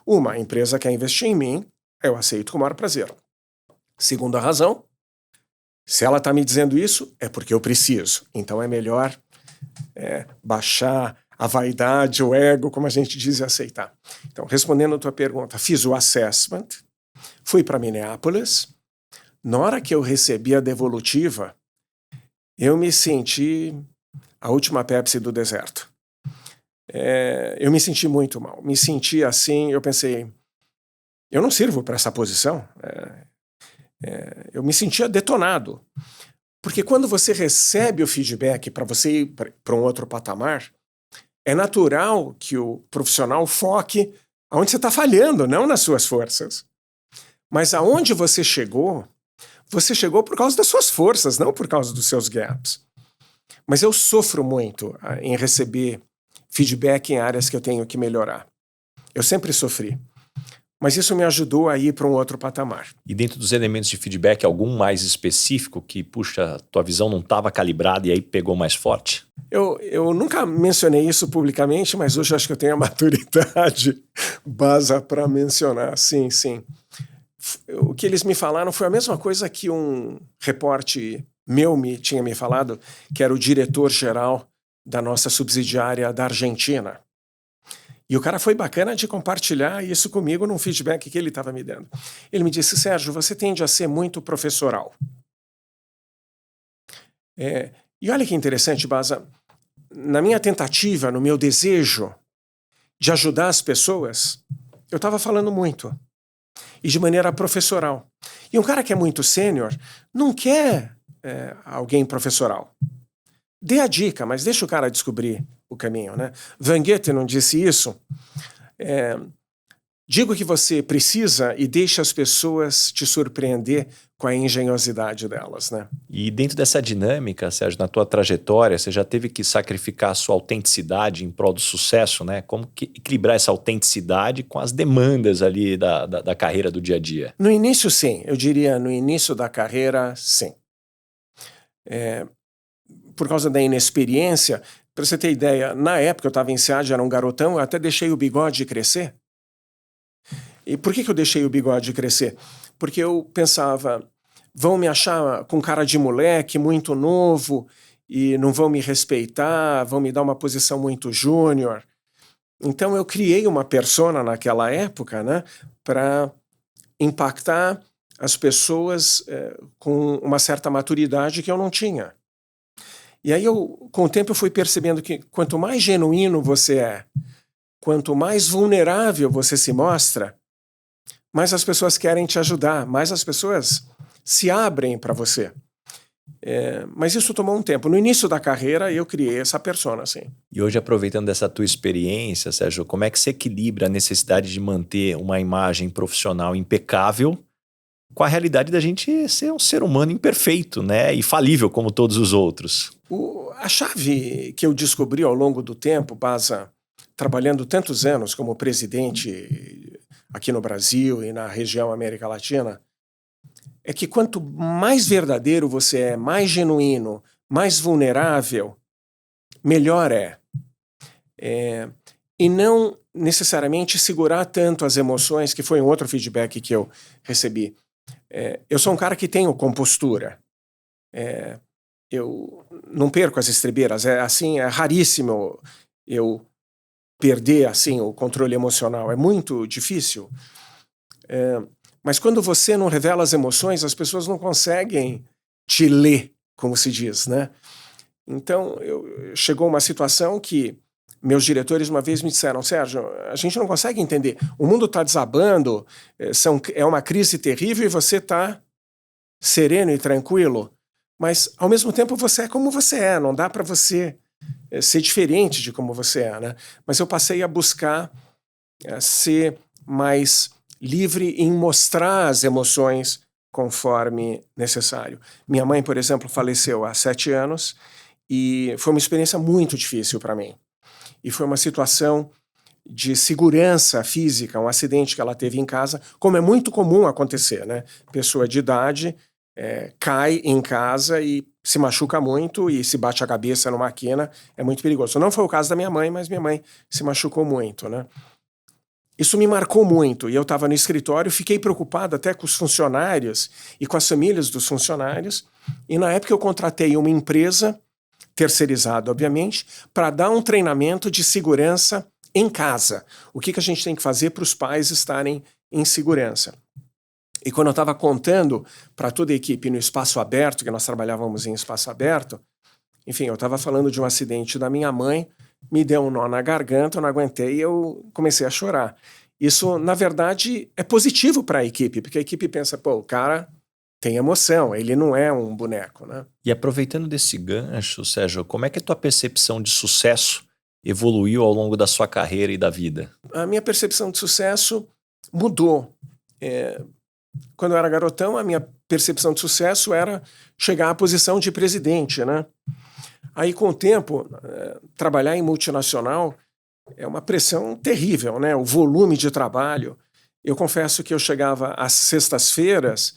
Uma, a empresa quer investir em mim, eu aceito com o maior prazer. Segunda razão, se ela está me dizendo isso, é porque eu preciso. Então é melhor baixar a vaidade, o ego, como a gente diz, e aceitar. Então, respondendo a tua pergunta, fiz o assessment, fui para Minneapolis. Na hora que eu recebi a devolutiva, eu me senti a última Pepsi do deserto. Eu me senti muito mal. Me senti assim, eu pensei, eu não sirvo para essa posição. Eu me sentia detonado. Porque quando você recebe o feedback para você ir para um outro patamar, é natural que o profissional foque aonde você está falhando, não nas suas forças. Mas aonde você chegou por causa das suas forças, não por causa dos seus gaps. Mas eu sofro muito em receber feedback em áreas que eu tenho que melhorar. Eu sempre sofri. Mas isso me ajudou a ir para um outro patamar. E dentro dos elementos de feedback, algum mais específico que, puxa, tua visão não estava calibrada e aí pegou mais forte? Eu nunca mencionei isso publicamente, mas hoje acho que eu tenho a maturidade base para mencionar. Sim. O que eles me falaram foi a mesma coisa que um repórter meu tinha me falado, que era o diretor-geral da nossa subsidiária da Argentina. E o cara foi bacana de compartilhar isso comigo num feedback que ele estava me dando. Ele me disse, Sérgio, você tende a ser muito professoral. E olha que interessante, Baza, na minha tentativa, no meu desejo de ajudar as pessoas, eu estava falando muito. e de maneira professoral. E um cara que é muito sênior não quer alguém professoral. Dê a dica, mas deixa o cara descobrir o caminho, né? Van Goethe não disse isso? Diga o que você precisa e deixe as pessoas te surpreender com a engenhosidade delas, né? E dentro dessa dinâmica, Sérgio, na tua trajetória, você já teve que sacrificar a sua autenticidade em prol do sucesso, né? Como que equilibrar essa autenticidade com as demandas ali da carreira do dia a dia? No início, sim. Eu diria, no início da carreira, sim. Por causa da inexperiência, para você ter ideia, na época eu estava em SEAD, era um garotão, eu até deixei o bigode crescer. E por que eu deixei o bigode crescer? Porque eu pensava, vão me achar com cara de moleque, muito novo, e não vão me respeitar, vão me dar uma posição muito júnior. Então eu criei uma persona naquela época, né, para impactar as pessoas com uma certa maturidade que eu não tinha. E aí, com o tempo, eu fui percebendo que quanto mais genuíno você é, quanto mais vulnerável você se mostra, mais as pessoas querem te ajudar, mais as pessoas se abrem para você. Mas isso tomou um tempo. No início da carreira, eu criei essa persona, assim. E hoje, aproveitando dessa tua experiência, Sérgio, como é que você equilibra a necessidade de manter uma imagem profissional impecável com a realidade da gente ser um ser humano imperfeito, né? E falível como todos os outros? A chave que eu descobri ao longo do tempo, Baza, trabalhando tantos anos como presidente aqui no Brasil e na região América Latina, é que quanto mais verdadeiro você é, mais genuíno, mais vulnerável, melhor é. E não necessariamente segurar tanto as emoções, que foi um outro feedback que eu recebi. Eu sou um cara que tenho compostura. Eu não perco as estribeiras. É raríssimo eu perder assim, o controle emocional. É muito difícil. Mas quando você não revela as emoções, as pessoas não conseguem te ler, como se diz, né? Então, chegou uma situação que meus diretores uma vez me disseram, Sérgio, a gente não consegue entender. O mundo está desabando, é uma crise terrível e você está sereno e tranquilo. Mas, ao mesmo tempo, você é como você é. Não dá para você ser diferente de como você é, né? Mas eu passei a buscar ser mais livre em mostrar as emoções conforme necessário. Minha mãe, por exemplo, faleceu há 7 anos e foi uma experiência muito difícil para mim. E foi uma situação de segurança física, um acidente que ela teve em casa, como é muito comum acontecer, né? Pessoa de idade cai em casa e se machuca muito e se bate a cabeça numa quina, é muito perigoso. Não foi o caso da minha mãe, mas minha mãe se machucou muito, né? Isso me marcou muito e eu estava no escritório, fiquei preocupado até com os funcionários e com as famílias dos funcionários e na época eu contratei uma empresa, terceirizada obviamente, para dar um treinamento de segurança em casa. O que a gente tem que fazer para os pais estarem em segurança. E quando eu estava contando para toda a equipe no espaço aberto, que nós trabalhávamos em espaço aberto, enfim, eu estava falando de um acidente da minha mãe, me deu um nó na garganta, eu não aguentei e eu comecei a chorar. Isso, na verdade, é positivo para a equipe, porque a equipe pensa, pô, o cara tem emoção, ele não é um boneco, né? E aproveitando desse gancho, Sérgio, como é que a tua percepção de sucesso evoluiu ao longo da sua carreira e da vida? A minha percepção de sucesso mudou. Quando eu era garotão, a minha percepção de sucesso era chegar à posição de presidente, né? Aí, com o tempo, trabalhar em multinacional é uma pressão terrível, né? O volume de trabalho. Eu confesso que eu chegava às sextas-feiras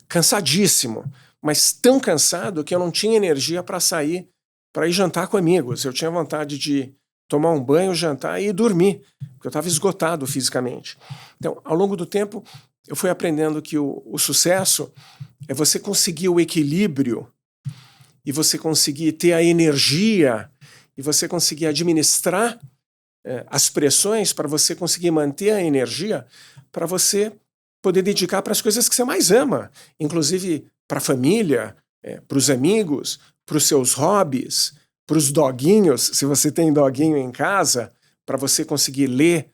cansadíssimo, mas tão cansado que eu não tinha energia para sair, para ir jantar com amigos. Eu tinha vontade de tomar um banho, jantar e dormir, porque eu estava esgotado fisicamente. Então, ao longo do tempo, eu fui aprendendo que o sucesso é você conseguir o equilíbrio e você conseguir ter a energia e você conseguir administrar as pressões para você conseguir manter a energia para você poder dedicar para as coisas que você mais ama, inclusive para a família, para os amigos, para os seus hobbies, para os doguinhos, se você tem doguinho em casa, para você conseguir ler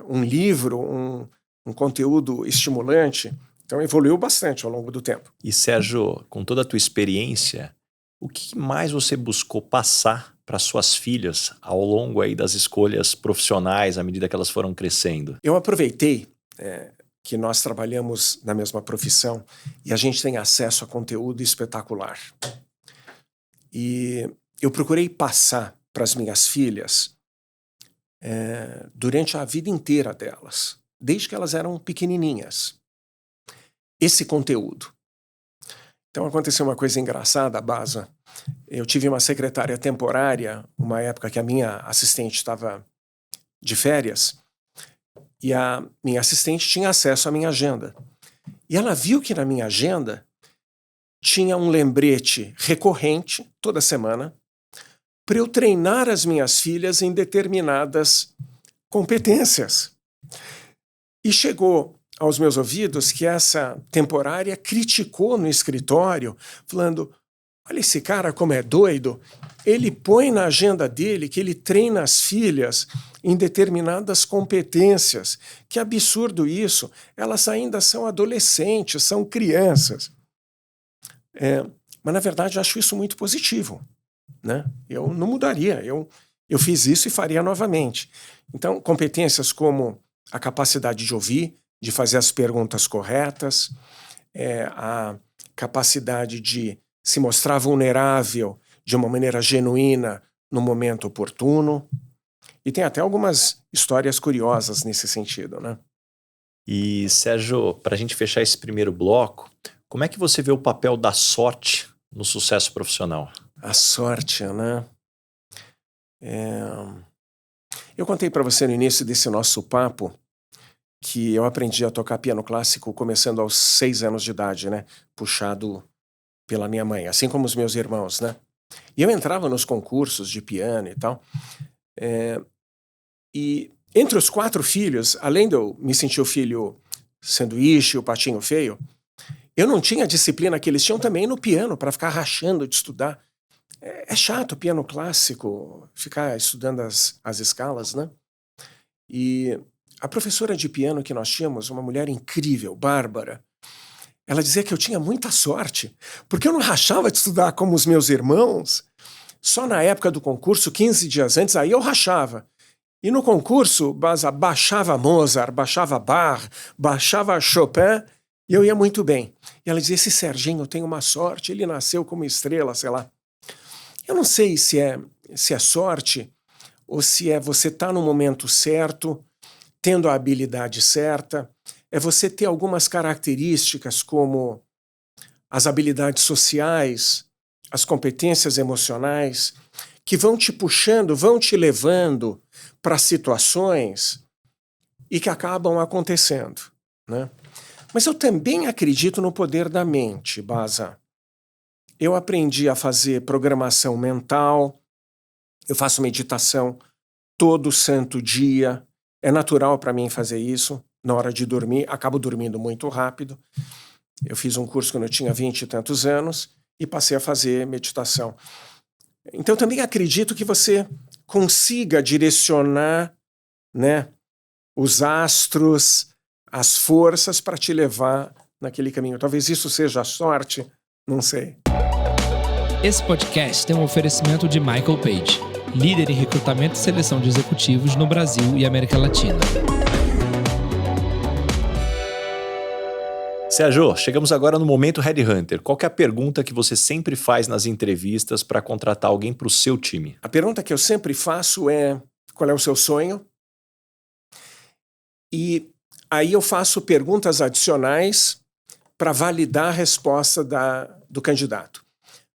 um livro, um conteúdo estimulante. Então evoluiu bastante ao longo do tempo. E Sérgio, com toda a tua experiência, o que mais você buscou passar para suas filhas ao longo aí das escolhas profissionais, à medida que elas foram crescendo? Eu aproveitei que nós trabalhamos na mesma profissão e a gente tem acesso a conteúdo espetacular. E eu procurei passar para as minhas filhas durante a vida inteira delas, desde que elas eram pequenininhas, esse conteúdo. Então aconteceu uma coisa engraçada, Baza. Eu tive uma secretária temporária, uma época que a minha assistente estava de férias, e a minha assistente tinha acesso à minha agenda. E ela viu que na minha agenda tinha um lembrete recorrente, toda semana, para eu treinar as minhas filhas em determinadas competências. E chegou aos meus ouvidos que essa temporária criticou no escritório, falando: olha esse cara como é doido, ele põe na agenda dele que ele treina as filhas em determinadas competências. Que absurdo isso, elas ainda são adolescentes, são crianças. Mas na verdade eu acho isso muito positivo, né? Eu não mudaria, eu fiz isso e faria novamente. Então, competências como a capacidade de ouvir, de fazer as perguntas corretas, a capacidade de se mostrar vulnerável de uma maneira genuína no momento oportuno. E tem até algumas histórias curiosas nesse sentido, né? E, Sérgio, para a gente fechar esse primeiro bloco, como é que você vê o papel da sorte no sucesso profissional? A sorte, né? Eu contei para você no início desse nosso papo que eu aprendi a tocar piano clássico começando aos 6 anos de idade, né? Puxado pela minha mãe, assim como os meus irmãos, né? E eu entrava nos concursos de piano e tal. E entre os 4 filhos, além de eu me sentir o filho sanduíche, o patinho feio, eu não tinha a disciplina que eles tinham também no piano, para ficar rachando de estudar. É chato o piano clássico, ficar estudando as escalas, né? E a professora de piano que nós tínhamos, uma mulher incrível, Bárbara, ela dizia que eu tinha muita sorte, porque eu não rachava de estudar como os meus irmãos. Só na época do concurso, 15 dias antes, aí eu rachava. E no concurso, baixava Mozart, baixava Bach, baixava Chopin, e eu ia muito bem. E ela dizia: esse Serginho tem uma sorte, ele nasceu como estrela, sei lá. Eu não sei se é sorte ou se é você estar no momento certo, tendo a habilidade certa. É você ter algumas características como as habilidades sociais, as competências emocionais, que vão te puxando, vão te levando para situações e que acabam acontecendo, né? Mas eu também acredito no poder da mente, Baza. Eu aprendi a fazer programação mental, eu faço meditação todo santo dia, é natural para mim fazer isso. Na hora de dormir, acabo dormindo muito rápido. Eu fiz um curso quando eu tinha 20 e tantos anos e passei a fazer meditação. Então eu também acredito que você consiga direcionar, né, os astros, as forças para te levar naquele caminho. Talvez isso seja a sorte, não sei. Esse podcast tem um oferecimento de Michael Page, líder em recrutamento e seleção de executivos no Brasil e América Latina. Sérgio, chegamos agora no momento Headhunter. Qual que é a pergunta que você sempre faz nas entrevistas para contratar alguém para o seu time? A pergunta que eu sempre faço é: qual é o seu sonho? E aí eu faço perguntas adicionais para validar a resposta do candidato,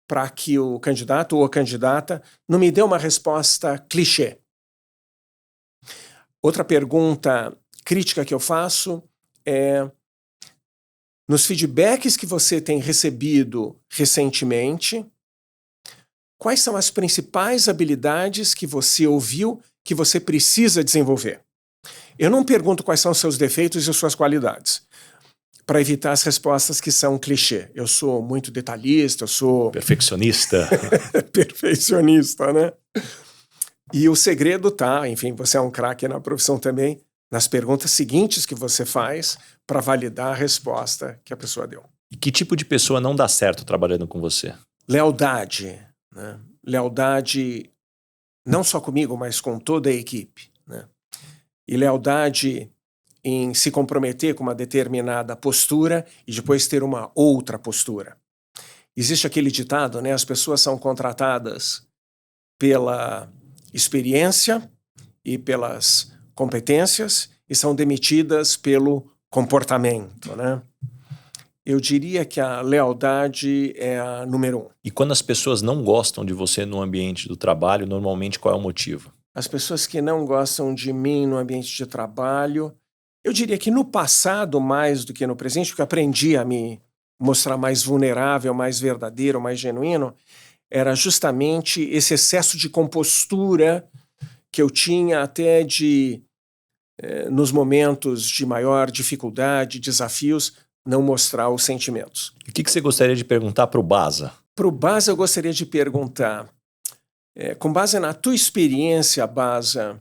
para que o candidato ou a candidata não me dê uma resposta clichê. Outra pergunta crítica que eu faço é: nos feedbacks que você tem recebido recentemente, quais são as principais habilidades que você ouviu que você precisa desenvolver? Eu não pergunto quais são os seus defeitos e as suas qualidades, para evitar as respostas que são clichê. Eu sou muito detalhista, eu sou... Perfeccionista. Perfeccionista, né? E o segredo tá, enfim, você é um craque na profissão também, nas perguntas seguintes que você faz para validar a resposta que a pessoa deu. E que tipo de pessoa não dá certo trabalhando com você? Lealdade, né? Lealdade não só comigo, mas com toda a equipe, né? E lealdade em se comprometer com uma determinada postura e depois ter uma outra postura. Existe aquele ditado, né? As pessoas são contratadas pela experiência e pelas competências e são demitidas pelo comportamento, né? Eu diria que a lealdade é a número 1. E quando as pessoas não gostam de você no ambiente do trabalho, normalmente qual é o motivo? As pessoas que não gostam de mim no ambiente de trabalho, eu diria que no passado mais do que no presente, porque eu aprendi a me mostrar mais vulnerável, mais verdadeiro, mais genuíno, era justamente esse excesso de compostura que eu tinha até nos momentos de maior dificuldade, desafios, não mostrar os sentimentos. E o que você gostaria de perguntar para o Baza? Para o Baza, eu gostaria de perguntar, com base na tua experiência, Baza,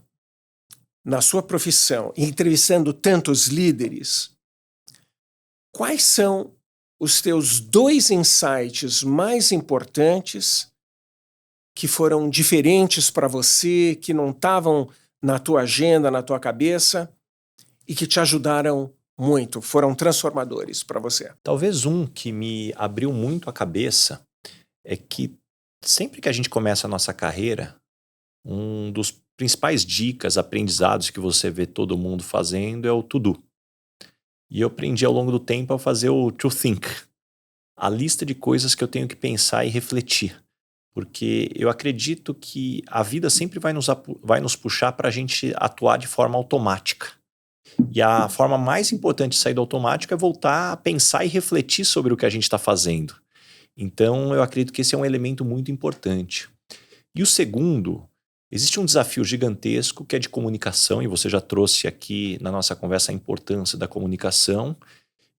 na sua profissão, entrevistando tantos líderes, quais são os teus 2 insights mais importantes que foram diferentes para você, que não estavam na tua agenda, na tua cabeça e que te ajudaram muito, foram transformadores para você? Talvez um que me abriu muito a cabeça é que sempre que a gente começa a nossa carreira, um dos principais dicas, aprendizados que você vê todo mundo fazendo é o to-do. E eu aprendi ao longo do tempo a fazer o to think, a lista de coisas que eu tenho que pensar e refletir. Porque eu acredito que a vida sempre vai nos puxar para a gente atuar de forma automática. E a forma mais importante de sair do automático é voltar a pensar e refletir sobre o que a gente está fazendo. Então, eu acredito que esse é um elemento muito importante. E o segundo, existe um desafio gigantesco que é de comunicação, e você já trouxe aqui na nossa conversa a importância da comunicação.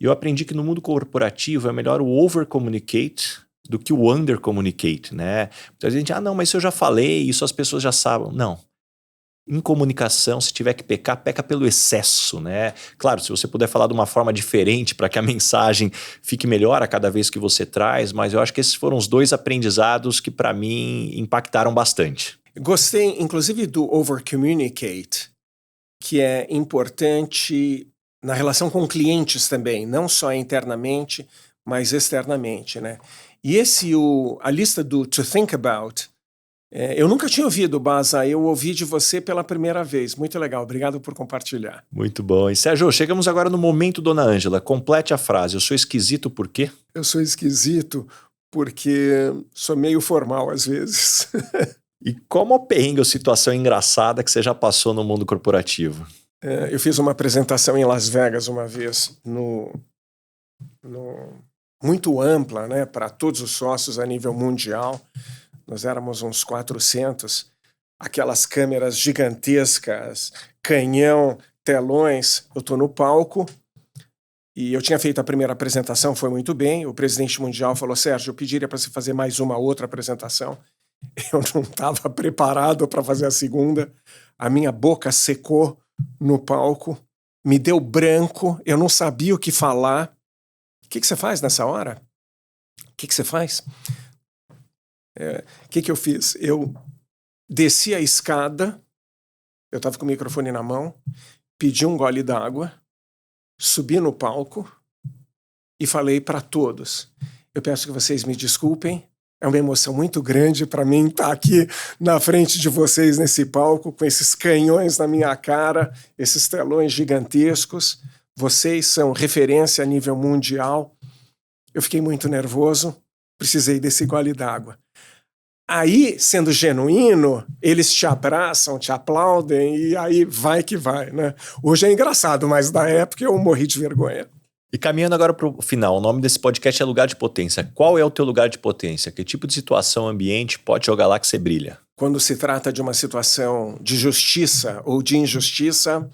E eu aprendi que no mundo corporativo é melhor o over-communicate do que o under-communicate, né? Muita gente, não, mas isso eu já falei, isso as pessoas já sabem. Não. Em comunicação, se tiver que pecar, peca pelo excesso, né? Claro, se você puder falar de uma forma diferente para que a mensagem fique melhor a cada vez que você traz, mas eu acho que esses foram os 2 aprendizados que para mim impactaram bastante. Gostei, inclusive, do over-communicate, que é importante na relação com clientes também, não só internamente, mas externamente, né? E a lista do to think about, eu nunca tinha ouvido, Baza, eu ouvi de você pela primeira vez. Muito legal, obrigado por compartilhar. Muito bom. E Sérgio, chegamos agora no momento, Dona Ângela. Complete a frase. Eu sou esquisito por quê? Eu sou esquisito porque sou meio formal às vezes. E qual uma perrengue ou situação engraçada que você já passou no mundo corporativo? Eu fiz uma apresentação em Las Vegas uma vez, muito ampla, né, para todos os sócios a nível mundial. Nós éramos uns 400, aquelas câmeras gigantescas, canhão, telões. Eu estou no palco e eu tinha feito a primeira apresentação, foi muito bem. O presidente mundial falou, Sérgio, eu pediria para você fazer mais uma outra apresentação. Eu não estava preparado para fazer a segunda. A minha boca secou no palco, me deu branco, eu não sabia o que falar. O que você faz nessa hora? O que você faz? O que eu fiz? Eu desci a escada, eu estava com o microfone na mão, pedi um gole d'água, subi no palco e falei para todos, eu peço que vocês me desculpem, é uma emoção muito grande para mim estar aqui na frente de vocês nesse palco, com esses canhões na minha cara, esses telões gigantescos. Vocês são referência a nível mundial. Eu fiquei muito nervoso, precisei desse gole d'água. Aí, sendo genuíno, eles te abraçam, te aplaudem e aí vai que vai, né? Hoje é engraçado, mas na época eu morri de vergonha. E caminhando agora para o final, o nome desse podcast é Lugar de Potência. Qual é o teu lugar de potência? Que tipo de situação, ambiente pode jogar lá que você brilha? Quando se trata de uma situação de justiça ou de injustiça,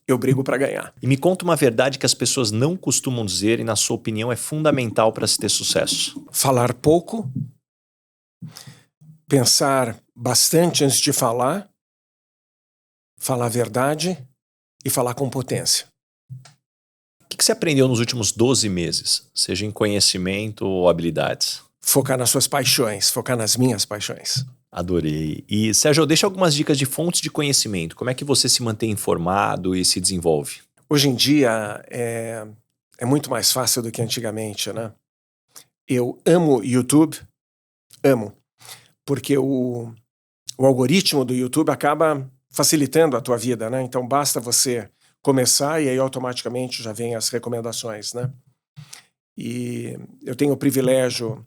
eu brigo para ganhar. E me conta uma verdade que as pessoas não costumam dizer e, na sua opinião, é fundamental para se ter sucesso. Falar pouco, pensar bastante antes de falar falar a verdade e falar com potência. O que você aprendeu nos últimos 12 meses, seja em conhecimento ou habilidades? Focar nas suas paixões, focar nas minhas paixões. Adorei. E, Sérgio, deixa algumas dicas de fontes de conhecimento. Como é que você se mantém informado e se desenvolve? Hoje em dia é muito mais fácil do que antigamente, né? Eu amo YouTube, porque o algoritmo do YouTube acaba facilitando a tua vida, né? Então basta você começar e aí automaticamente já vem as recomendações, né? E eu tenho o privilégio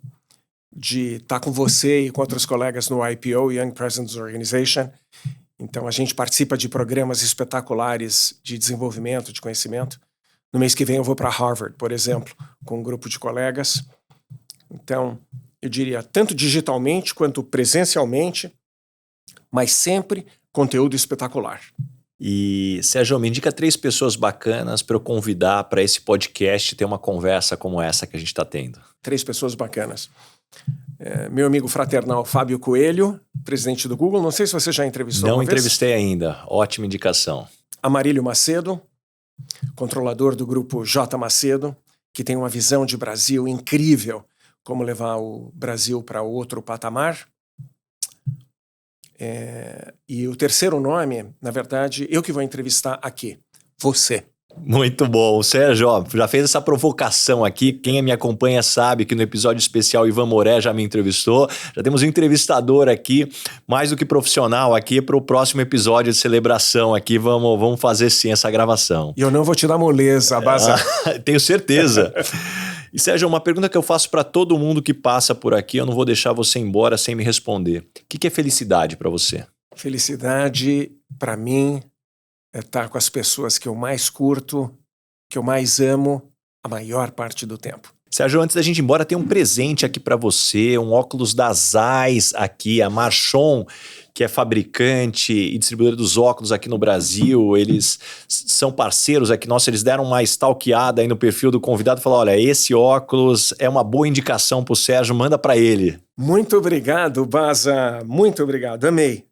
de estar com você e com outros colegas no IPO, Young Presidents Organization. Então a gente participa de programas espetaculares de desenvolvimento, de conhecimento. No mês que vem eu vou para Harvard, por exemplo, com um grupo de colegas. Então, eu diria, tanto digitalmente quanto presencialmente, mas sempre conteúdo espetacular. E, Sérgio, me indica 3 pessoas bacanas para eu convidar para esse podcast ter uma conversa como essa que a gente está tendo. 3 pessoas bacanas. Meu amigo fraternal Fábio Coelho, presidente do Google. Não sei se você já entrevistou. Não entrevistei ainda. Ótima indicação. Amarílio Macedo, controlador do grupo J. Macedo, que tem uma visão de Brasil incrível, como levar o Brasil para outro patamar. E o terceiro nome, na verdade, eu que vou entrevistar aqui. Você. Muito bom. Sérgio, já fez essa provocação aqui. Quem me acompanha sabe que no episódio especial Ivan Moré já me entrevistou. Já temos um entrevistador aqui, mais do que profissional aqui, para o próximo episódio de celebração aqui. Vamos fazer sim essa gravação. E eu não vou te dar moleza, Baza. Tenho certeza. E Sérgio, uma pergunta que eu faço para todo mundo que passa por aqui, eu não vou deixar você embora sem me responder. O que é felicidade para você? Felicidade, para mim, é estar com as pessoas que eu mais curto, que eu mais amo, a maior parte do tempo. Sérgio, antes da gente ir embora, tem um presente aqui para você, um óculos da Zeiss aqui, a Marchon, que é fabricante e distribuidora dos óculos aqui no Brasil. Eles são parceiros aqui nossos, eles deram uma stalkeada aí no perfil do convidado e falaram, olha, esse óculos é uma boa indicação pro Sérgio, manda para ele. Muito obrigado, Baza, muito obrigado, amei.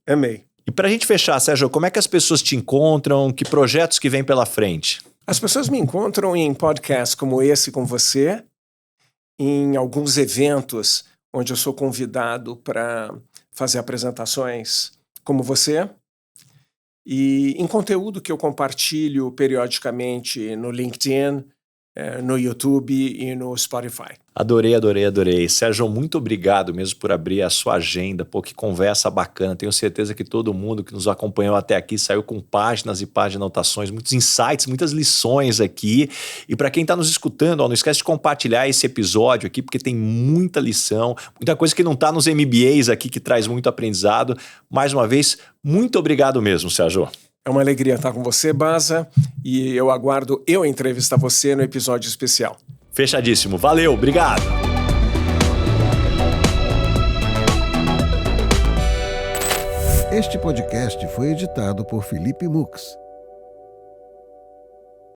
E pra gente fechar, Sérgio, como é que as pessoas te encontram, que projetos que vêm pela frente? As pessoas me encontram em podcasts como esse com você, em alguns eventos onde eu sou convidado para fazer apresentações como você, e em conteúdo que eu compartilho periodicamente no LinkedIn, no YouTube e no Spotify. Adorei. Sérgio, muito obrigado mesmo por abrir a sua agenda. Pô, que conversa bacana. Tenho certeza que todo mundo que nos acompanhou até aqui saiu com páginas e páginas de anotações, muitos insights, muitas lições aqui. E para quem está nos escutando, não esquece de compartilhar esse episódio aqui, porque tem muita lição, muita coisa que não está nos MBAs aqui, que traz muito aprendizado. Mais uma vez, muito obrigado mesmo, Sérgio. É uma alegria estar com você, Baza, e eu aguardo entrevistar você no episódio especial. Fechadíssimo. Valeu, obrigado. Este podcast foi editado por Felipe Mux.